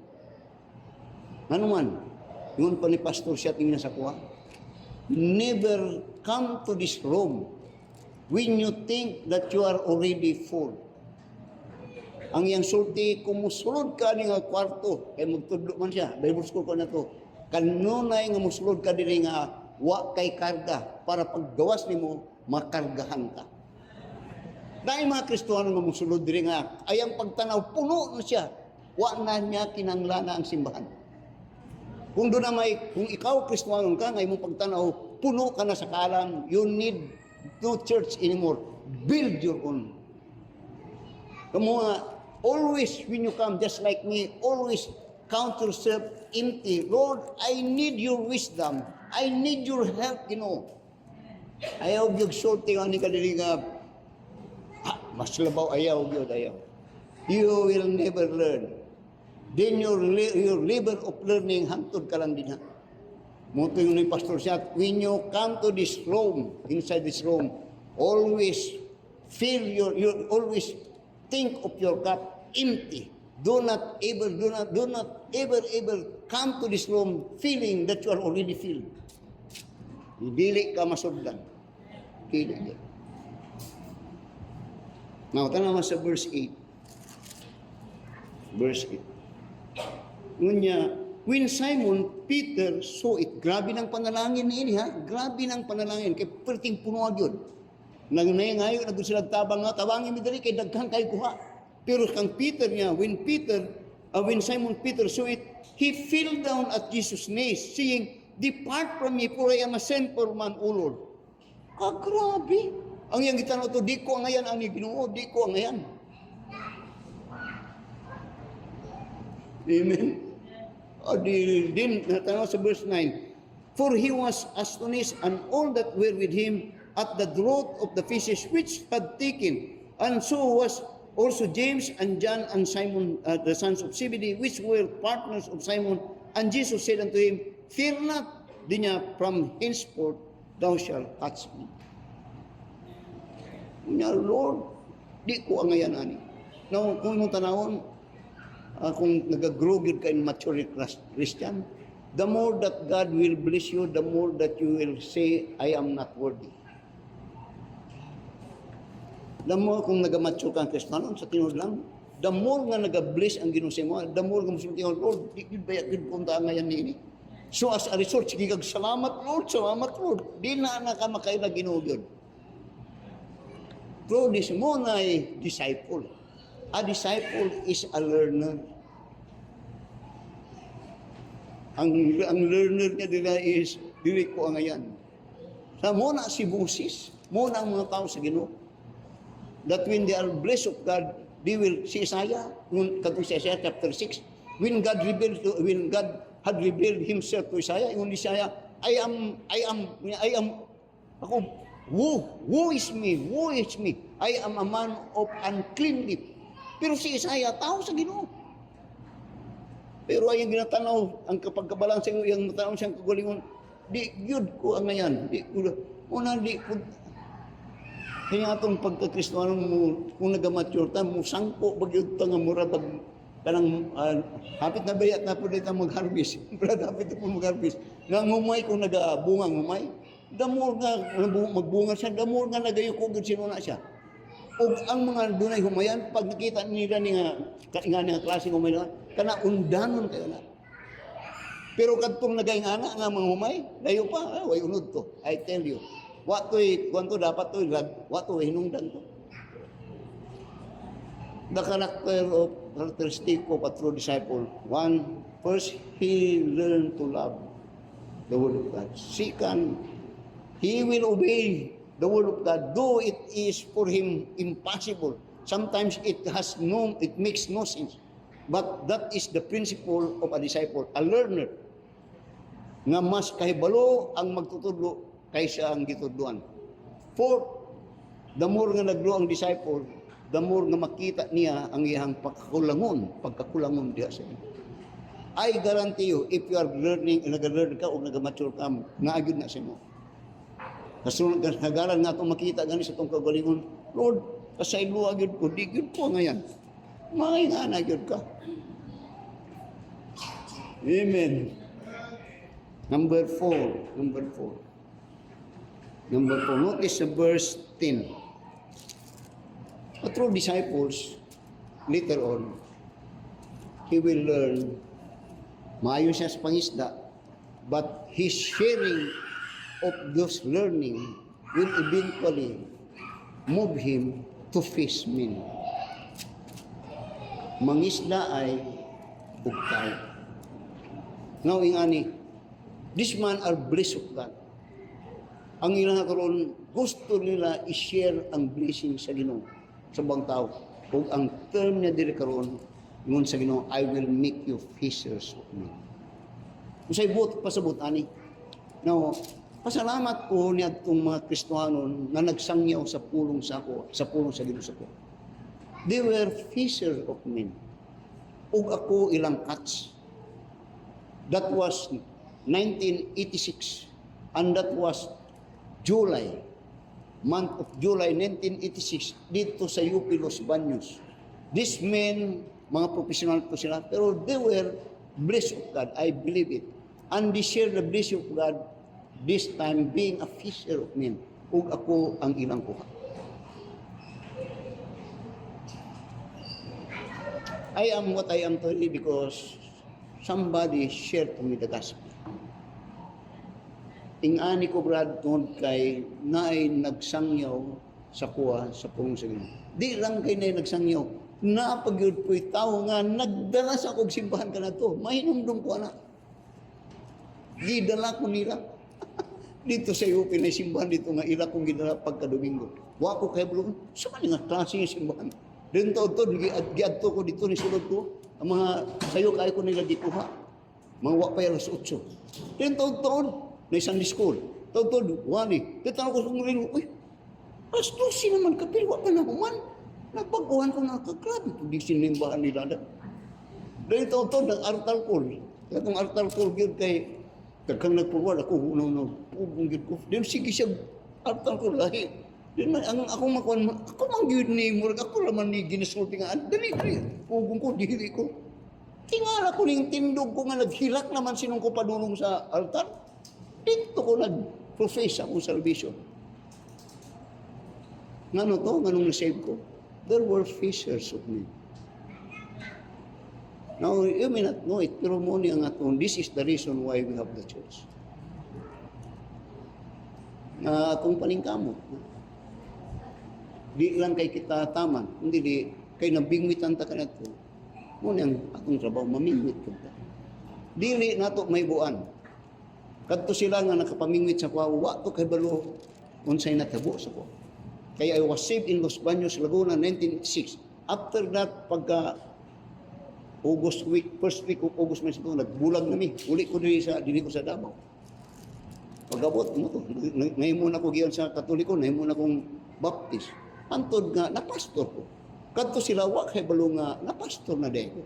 Ngano man, yun pa ni pastor siya tingnan sa kuha. Never come to this room when you think that you are already full. Ang yang sulti kumusulod ka ni nga kwarto kay magtudlo man siya. Bible school ko na to. Kanunay nga musulod ka diri nga wa kay karga para paggawas nimo makargahan ka. Dahil mga Kristiyano nga musulod diri nga ayang pagtanaw puno na siya, wa na niya kinanglana ang simbahan. Kung doon na kung ikaw Kristiyano ka nga imong pagtanaw puno ka na sa kalam, you need no church anymore. Build your own. Kamu nga always when you come just like me, always count yourself empty. Lord, I need your wisdom. I need your help, you know. Ayaw yung sulti nga ni kadiri nga, mas labaw ayaw yun, ayaw. You will never learn. Then your labor of learning, hantod ka lang din ha. Muto yung ni Pastor siya, when you come to this room, inside this room, always feel always think of your cup empty. Do not ever come to this room feeling that you are already filled. Dili ka masugdan. Dili. Now, tanaw sa verse 8. Verse 8. Ngunya, when Simon Peter saw it, grabe ng panalangin ni ha? Grabe ng panalangin. Kaya perting puno yun. Ngayon, sila tabang nga, tabangin mi dali kay daghan kay kuha. Pero kang Peter niya, when Simon Peter saw it, he fell down at Jesus' knees, saying, "Depart from me, for I am a sinful man, O Lord." Grabe. Ang iyang gitanaw to, di ko ang ngayon ang Ginoo, di ko ang ngayon. Amen. Din, natanaw sa verse 9, "For he was astonished, and all that were with him, at the draught of the fishes which had taken, and so was also James and John and Simon, the sons of Zebedee, which were partners of Simon. And Jesus said unto him, Fear not, dinya, from henceforth thou shalt catch me. Lord, di ko ang ngayon ani. Now, kung mong tanawon, kung nag-grow ka in mature Christian, the more that God will bless you, the more that you will say, I am not worthy. The more kung nag-mature ka ang Kristiyano, sa tinod lang, the more nga nag-bless ang Ginoo sa imo, the more nga musulti ang Lord, di gid baya gid punta ngayon nini. So as a result, sige kag salamat Lord, di na ka makaila Ginoo gyud. Through this mo na disciple. A disciple is a learner. Ang learner niya dila is dili ko ang ayan. Sa mo na si Moses, mo na ang mga tao sa Ginoo. That when they are blessed of God, they will si Isaiah, katong si Isaiah chapter 6, when God had revealed himself to Isaiah, yung Isaiah, I am ako, who is me? I am a man of unclean lips. Pero si Isaiah, tao sa Ginoo. Pero ay ginatanaw, ang kapagkabalang sa iyong matanaw siyang kagalingon, di yun ko ang ngayon. Di ko kaya atong pagkakristoano mo, kung nagamature ta, mo sangko, bagyod ta nga murabag, kanang hapit na bayat na po dito mag-harvest. Hapit na po mag-harvest. Nga ngumay, kung nagabunga ngumay, damor nga, magbunga siya, damor nga nagayukog sino na siya. O ang mga dunay humayan, pag nakita nila nga klase humay na, kana undanon kayo na. Pero kadtong nagayngana nga mga humay, layo pa, way unod to. I tell you. Kuwanto dapat to, wato hinungdan to. The characteristic of a true disciple. One, first, he learned to love the Word of God. Second, he will obey the Word of God, though it is for him impossible. Sometimes it makes no sense. But that is the principle of a disciple, a learner. Nga mas kahibalo ang magtutudlo kaysa ang gitudluan. Fourth, the more nga naglo ang disciple, the more nga makita niya ang iyang pagkakulangon diha sa iyo. I guarantee you, if you are learning, nag-learn ka o nag-mature ka, nga agad na sa mo. Kasunod ka, hagalan nga itong makita gani sa itong kagalingon, Lord, kasaylo agad ko, di agad ko ngayon. Makingana agad ka. Amen. Number 4. Notice the verse 10. A true disciples, later on, he will learn, maayon siya sa pangisda, but his sharing of those learning will eventually move him to fish men. Mangisda ay bugtay. Now, ingani, this man are blessed of God. Ang ilang karon gusto nila i-share ang blessing sa Ginoo sa bang tao. Kung ang term niya diri karon ingon sa Ginoo, I will make you fishers of men. Usay pasabot ani. Now, pasalamat ko niya itong mga Kristohano na nagsangyaw sa pulong sa Ginoo sa ko. They were fishers of men. Ug ako ilang catch. That was 1986, and that was month of July 1986, dito sa UP Los Baños. These men, mga professional po sila, pero they were blessed of God, I believe it. And they share the blessing of God, this time being a fisher of men. Ug ako ang ilang kuha. I am what I am today because somebody shared to me the gospel. Ingani ko brad tungod kay naay nagsangyaw sa kuha sa pulong sa Ginoo. Di lang kay naay nagsangyaw, napagyud po'y tao nga nagdala sa kog simbahan ka na to. Mahinumdum ko na. Gidala ko nila. Dito sa UP na simbahan dito nga ila kong gidala pagka-Domingo. Wa ko kay bro, sa kanila klase nga simbahan. Dito to giadto ko dito ni sulod ko. Ang mga sayo kay ko nila dito ha. Mga wa pa alas 8. Dito na Sunday school. Taon-taon, wani. Tatawag ko sa mga rin, uy, alas 12 naman kapil, wa pa na human. Nagpagkuhan ko na kagrabe. Hindi sinimbahan nila na. Dahil taon-taon, nag-artal call. Kaya kung artal call yun kay, kagkang nagpurwal, ako, pugong yun ko. Dahil sige siya, artal call, lahi. Dahil ang akong makuhan, ako mang yun ni Murag, ako naman ni ginasulti nga, dali, pugong ko, dili ko. Tingala ko ning tindog ko nga naghilak naman sinong ko padulong sa altar. Dito ko nag-profess akong salvation. Ngano to? Nganong na-save ko? There were fishers of men. Now, you may not know it, pero mo niya nga itong, this is the reason why we have the church. Na atong paningkamot. Di lang kay kita taman, hindi di, kay nabingwitan ta ka na ito. Mo niyang atong trabaho, mamingwit ko ta. Dili na ito may buwan. Kadto sila nga nakapamingwit sa kuwa, wa to kay balo, unsay natabo sa kuwa. Kaya I was saved in Los Baños, Laguna, 1986. After that, pagka August week, first week of August, nagbulag nami. Uli ko dili ko sa Davao. Pag-abot mo to, ngayon muna ko giyan sa Katoliko, ngayon muna kong baptist. Antod nga, napastor ko. Kadto sila, wa kay balo nga, napastor na deko.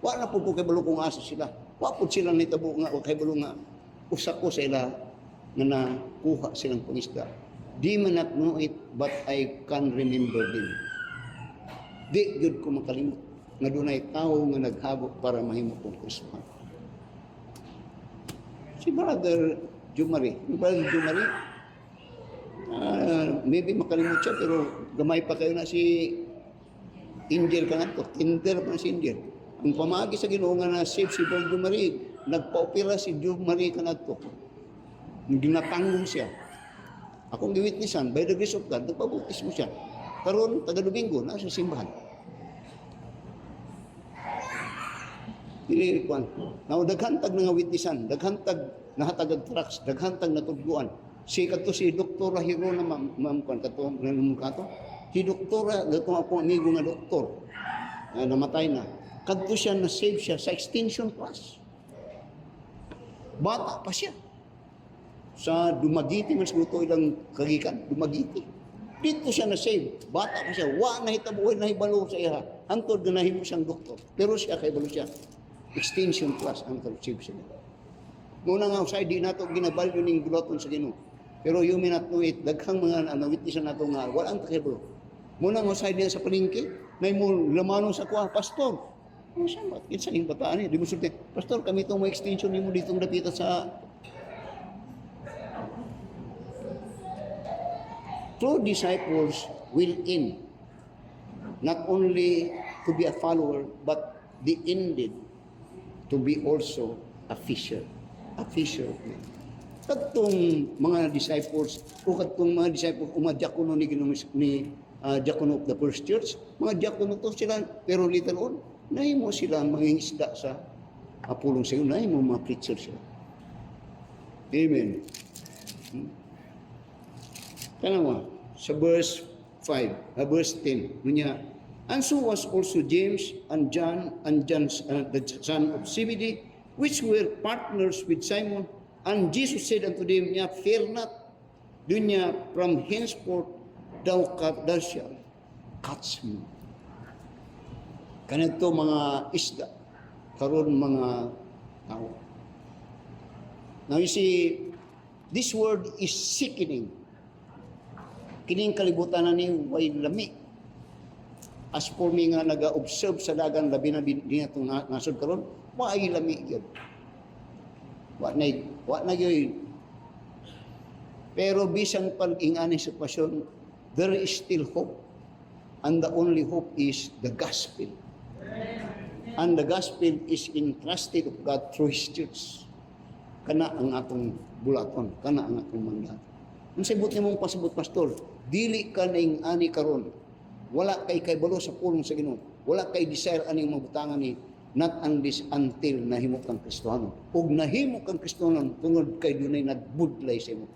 Wa na po kay balo kung asa sila. Wa po sila nitabo nga, wa kay balo nga, usa ko sa ila nga nakuha silang pangisda. Di man not know it, but I can remember them. Di gyud ko makalimot nga dunay tao nga naghagok para mahimo kong Kristiyano. Si Brother Jumari, maybe makalimot siya, pero gamay pa kayo na si Angel ka nga to, kinder pa na si Angel. Ang pamagi sa Ginoo nga na save si Brother Jumari, nagpa-opera si Jumari ka na to. Ginatanggong siya. Akong giwitnessan, by the grace of God, nagpabutis mo siya. Karon taga-Domingo, nasa simbahan. Dili kuan. Now daghantag nga witnessan, daghantag nahatagag tracks, daghantag natudluan. Si Dr. Hiro na ma'am kuan kato nanum kato. Si Dr. gato ako amigo nga doktor. Namatay na. Kadto siya na save siya sa extension class. Bata pa siya. Sa Dumaguete man siguro ilang kagikan, Dumaguete. Dito siya na save. Bata pa siya. Wa na hitabuhi na hibalo sa iya. Hantod na nahimo siyang doktor. Pero siya kay balo siya. Extension class ang save siya. Muna nga usay di nato ginabalyo ning buloton sa Ginoo. Pero you may not know it. Daghang mga witnessan nato nga walang takiblo. Muna nga usay diya sa palengke, may mo lamano sa kuha, pastor. Ano siya ba? Kinsa ning bataan ni? Di mo sulti, pastor, kami itong may extension nimo ditong dapita sa true disciples will in not only to be a follower, but the ended to be also a fisher of men. Katong mga disciples, o katong mga disciples, diakono ni diakono of the first church, mga diakono to sila, pero later on, nahimo sila mangingisda sa apulong sayo, nahimo mga preacher sila. Amen. Kanawa, sa verse 5, verse 10, niya, and so was also James and John the son of Zebedee, which were partners with Simon. And Jesus said unto them, fear not, dunya, from henceforth thou shalt catch me. Kanito mga isda, karon mga tao. Now you see, this word is sickening. Kining kalibutan na ni way lami. As for me nga nag-observe sa dagan, labi na din itong nasod karon, way lami yun. Wa na yun. Pero bisang pag-ingani sa pasyon, there is still hope. And the only hope is the gospel. And the gospel is entrusted of God through His church. Kana ang atong bulaton, kana ang atong mandato. Ang sabot ni mong pasabot, pastor, dili ka na ingani karon. Wala kay balo sa pulong sa Ginoo. Wala kay desire aning mabutangan ni not unless until nahimo kang Kristiyano. Ug nahimo kang Kristiyano tungod kay dunay nagbudlay sa imo.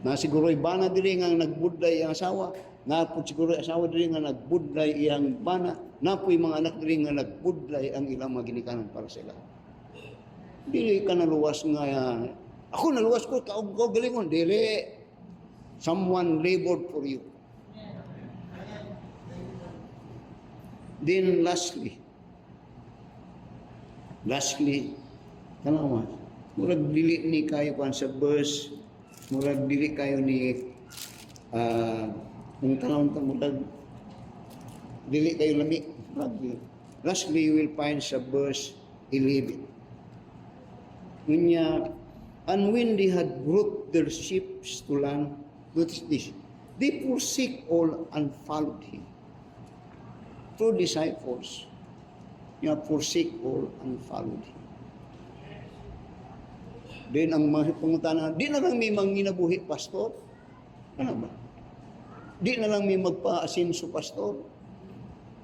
Na siguro bana diri nga nagbudlay ang asawa, na po siguro asawa diri nga nagbudlay iyang bana, na po mga anak diri nga nagbudlay ang ilang mga ginikanan para sa ila. Dili ka naluwas nga ako naluwas ko kaog galingon, dili. Someone labored for you. Then lastly, tanawa, murag dili ni kayo kan sa verse, murag dili kayo ni kung tanawon ta murag dili kayo lami. Lastly, you will find sa verse 11. And when they had brought their ships to land, notice this, they forsake all and followed him. True disciples nga forsake all and followed him. Then ang mga pangutana, di na lang may manginabuhi, pastor. Ano ba? Di na lang may magpa-asenso, pastor.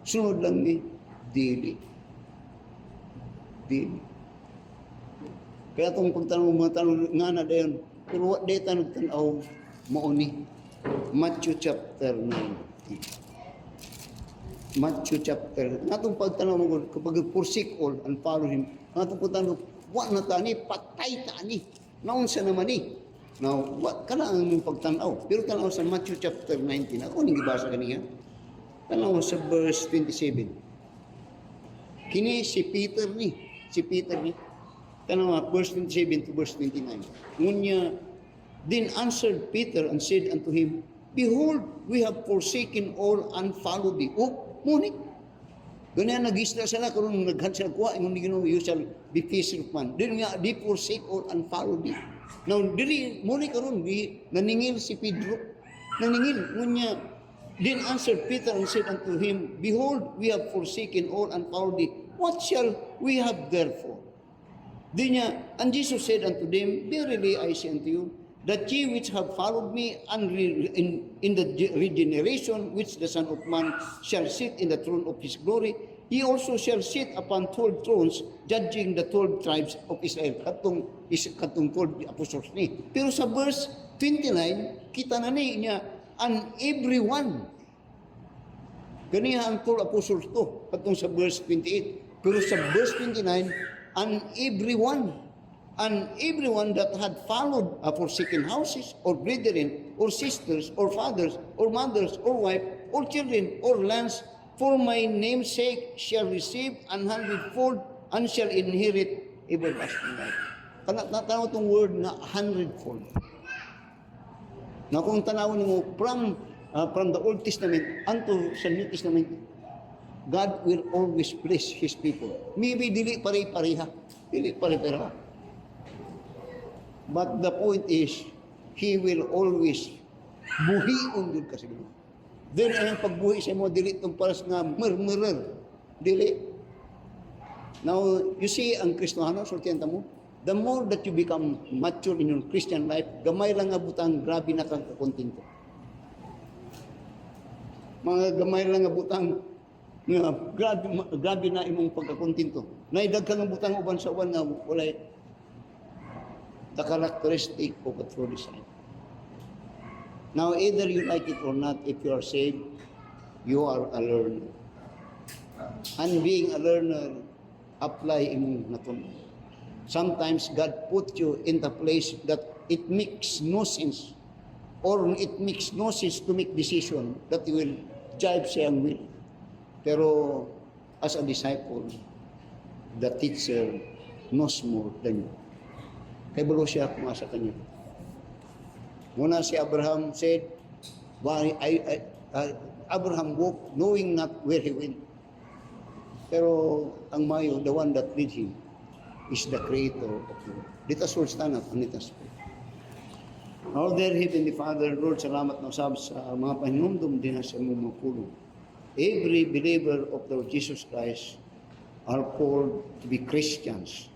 Sunod lang ni dili. Dili. Kaya itong pagtanong mga tanong nga na dayon, pero what day tanong tanaw mauni? Matthew chapter 19. Matthew chapter, natong pagtanong mo, kapag forsake all and follow him, natong pagtanong, wa na tani, patay tani. Naunsa naman ni. Now, what kana ang pagtanaw? Pero tanaw sa Matthew chapter 19, ako ning gibasa kaniya. Tanaw sa verse 27. Kini si Peter ni. Tanaw verse 27 to verse 29. Ngunya, then answered Peter and said unto him, Behold, we have forsaken all and followed thee. Oh, munit. Ganyan nag-isla sila karon naghan sila kuha ingon ni Ginoo, you shall be fisher of man. Dili nga di forsake all and follow thee. Now diri muni karon di naningil si Pedro. Naningil ngunya, then answered Peter and said unto him, Behold, we have forsaken all and followed thee. What shall we have therefore? Then and Jesus said unto them, Verily I say unto you, that ye which have followed me in the regeneration which the Son of Man shall sit in the throne of his glory, he also shall sit upon 12 thrones, judging the 12 tribes of Israel. Katong 12 apostles ni. Pero sa verse 29, kita na niya, and everyone. Ganiha ang 12 apostles to, katong sa verse 28. Pero sa verse 29, and everyone that had followed forsaken houses, or brethren, or sisters, or fathers, or mothers, or wife, or children, or lands, for my name's sake shall receive 100-fold and shall inherit everlasting life. Tanaw itong word na 100-fold. Na kung tanawin mo from the Old Testament unto sa New Testament, God will always bless His people. Maybe dili pare-pareha. But the point is, He will always buhion din kasi. Then ang pagbuhi sa mo, dili itong paras nga murmurer. Dili. Now, you see, ang Kristohano, sultiyan mo, the more that you become mature in your Christian life, gamay lang nga butang, grabe na kang kakontinto. Mga gamay lang nga butang, nga grabe na imong pagkakontinto. Naidag ka nga butang uban sa uban nga walay the characteristic of a true disciple. Now, either you like it or not, if you are saved, you are a learner. And being a learner, apply imong natunan. Sometimes God put you in the place that it makes no sense, or it makes no sense to make decision that you will jive sa iyang will. Pero as a disciple, the teacher knows more than you. Kay bulo siya kung asa kanya. Muna si Abraham said, Abraham walked knowing not where he went. Pero ang mayo, the one that lead him, is the Creator of the world. Let us all stand up and let us pray. Our dear Heavenly Father, Lord, salamat na usab sa mga pahinumdum din sa mga pulong. Every believer of the Lord Jesus Christ are called to be Christians.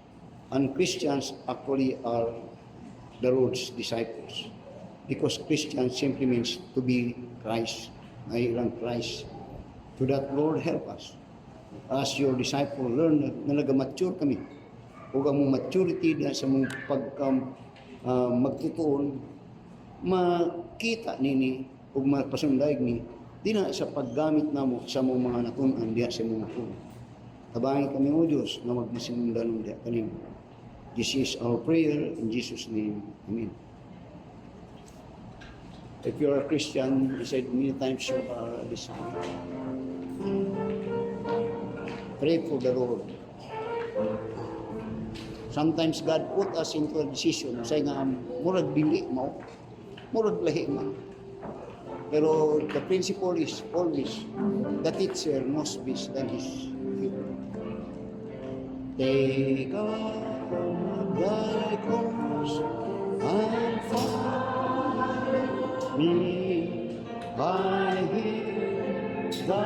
And Christians actually are the Lord's disciples. Because Christian simply means to be Christ, mayroong Christ. To that, Lord, help us. As your disciple, learner, na nag-mature kami. Huwag ang maturity na sa mong magtutuon, makita nini, huwag mapasundaig ni, di na sa paggamit na mo sa mong mga natunan diya sa mga tulong. Tabangin kami o Diyos na magmasinundan diya kanimo. This is our prayer in Jesus' name. Amen. If you're a Christian, I said many times you are a disciple. Pray for the Lord. Sometimes God put us into a decision. Say nga, murag dili mo, murag lahi mo. Pero the principle is always, the teacher knows best than his people. Take up thy cross and follow me by him, the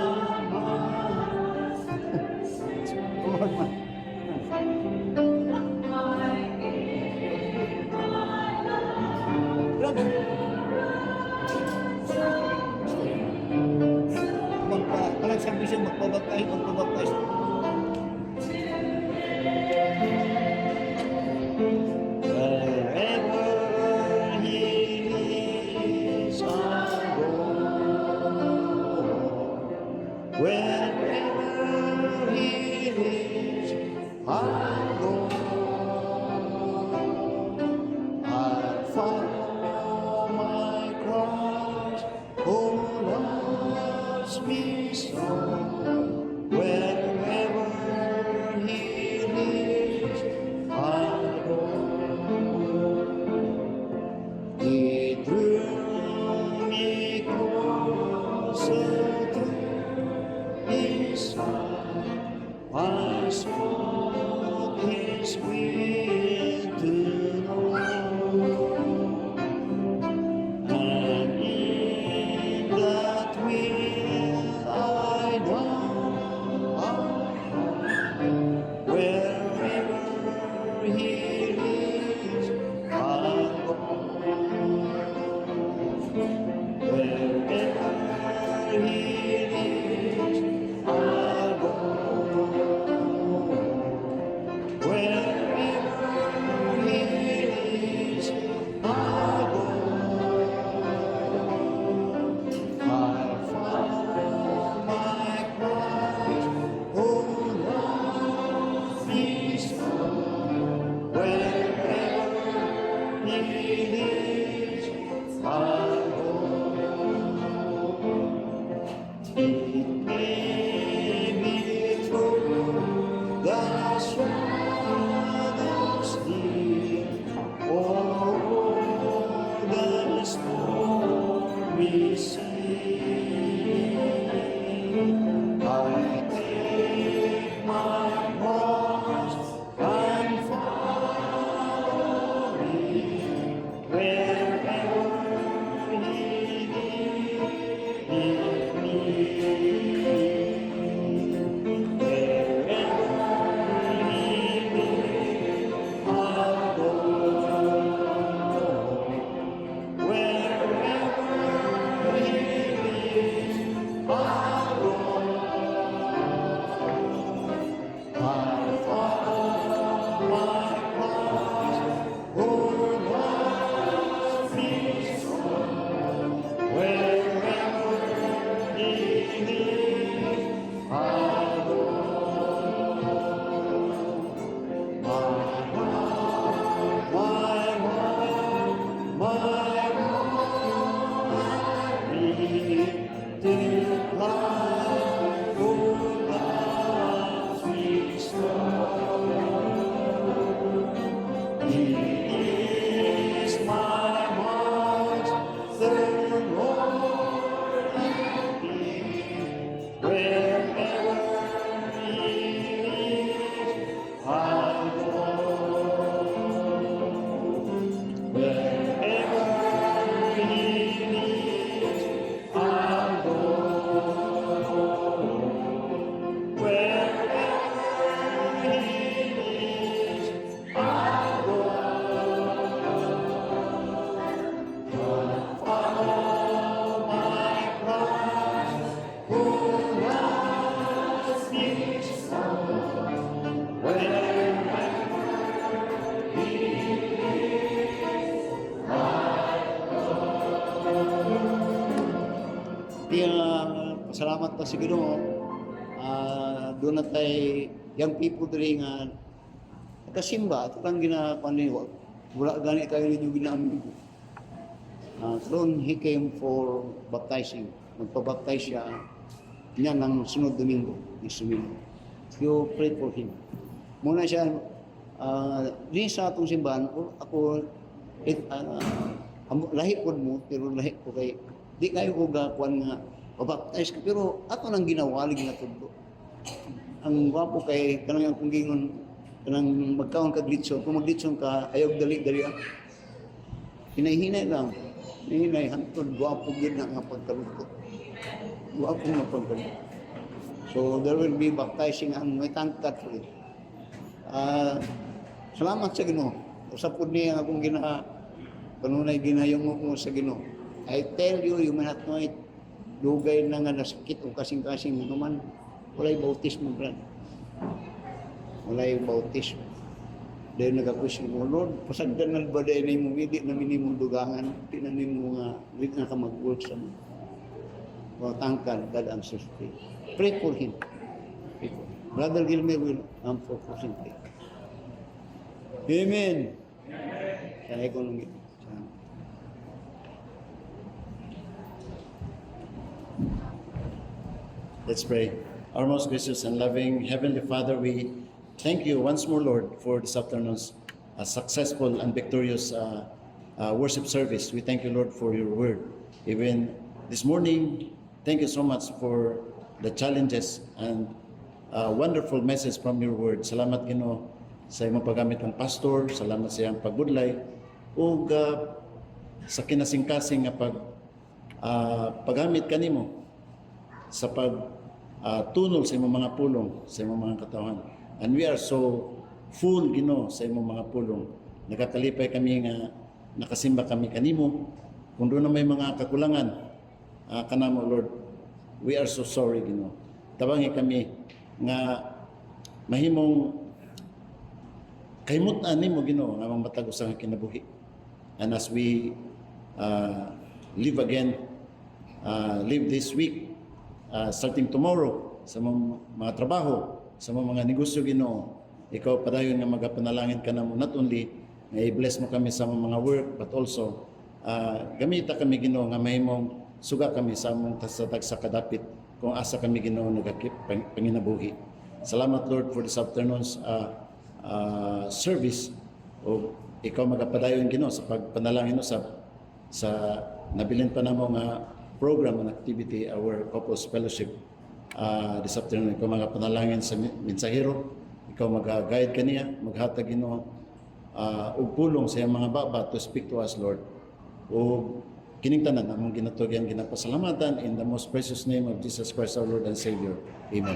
man. Grabe. Parang sabi siya magpabaptize. Wherever he is, I go. Wherever he is, I go. I follow my Christ, who loves me so. Wherever he lives, I go. He drew me closer to his side. I spoke his will to know. And in that will I know wherever he lives, I'll go. Wherever he lives, I'll go. Wherever he lives, I'll go. I follow my Christ, who loves me so. Wherever he lives, I'll go. It may be true that shadows near, or the stormy sea. I take my cross and follow him wherever he leads me. Wherever he leads, I'll go. Wherever he leads, I'll go. I follow my Christ, who loves me so. Wherever he leads, I'll go. My lead to life, who loves me so. He is my heart's the Lord and me. Wherever he leads, I'll go. Wherever he leads, I'll go. Wherever he leads, I'll go. Follow my Christ, who loves me so. Wherever he pasalamat pa sa Ginoo. Doon na tayo, young people diri nga nakasimba, ito lang ginakuan niyo. Wala gani kayo ninyo ginamit. Doon he came for baptizing. Magpabaptize siya niya ng sunod Domingo. You pray for him. Muna siya, di sa atong simbahan, ako, lahi po mo, pero lahi po kay, di kayo ko gakuan nga, pabaptize ka, pero ako nang ginawalig na tudlo. Ang gwapo kay, kanang akong gingon, kanang magkaon ka glitson, kung maglitson ka, ayaw dali-dali ang, hinay-hinay lang, hinay, hantod, gwapo gid na nga pagkaluto. Gwapo nga pagkaluto. So there will be baptizing ang may tangkat rin. Salamat sa Ginoo. Usap pud niya akong kanunay ginayong mo sa Ginoo. I tell you, you may not know it. Dugay na nga nasakit o kasing-kasing mo naman. Walay bautismo, brad. Walay bautismo. Dahil nagka-question mo, Lord, pasagdan na ba dahil na yung hindi na minimong dugangan, tinanin mo nga, hindi na ka mag-work sa mga. O tangkal, God answers prayer. Pray for him. Pray for him. Brother Gilmer will for him. Amen. Sa ekonomi. Let's pray. Our most gracious and loving Heavenly Father, we thank you once more, Lord, for this afternoon's successful and victorious worship service. We thank you, Lord, for your word. Even this morning, thank you so much for the challenges and wonderful message from your word. Salamat, Ginoo, sa imong paggamit ng pastor. Salamat sa iyang pagbudlay. O sa kinasingkasing nga paggamit kanimo sa tunol sa imong mga pulong, sa imong mga katawan. And we are so full, Ginoo, sa imong mga pulong. Nakakalipay kami nga nakasimba kami kanimo. Kung doon na may mga kakulangan, kanamo, Lord, we are so sorry, Ginoo. Tabangi kami nga mahimong kahimutan nimo, Ginoo, nga matag usa nga kinabuhi. And as we live again, live this week, starting tomorrow, sa mga trabaho, sa mga negosyo, Ginoo, ikaw padayon nga magapanalangin ka namo, not only nga i-bless mo kami sa mga work, but also gamita kami, Ginoo, nga mahimong suga kami sa among tasatag sa kadapit kung asa kami, Ginoo, nagakip panginabuhi. Salamat, Lord, for this afternoon's service. O ikaw magapadayon, Ginoo, sa pagpanalangin mo sa nabilin pa namo nga program and activity, our couples fellowship this afternoon. Ikaw magapanalangin sa mensahero, ikaw mag-guide kaniya, maghatag, Ginoo, og pulong sa iyang mga baba to speak to us, Lord. O kining tanan among ginatugyan ginapasalamatan in the most precious name of Jesus Christ our Lord and Savior. Amen.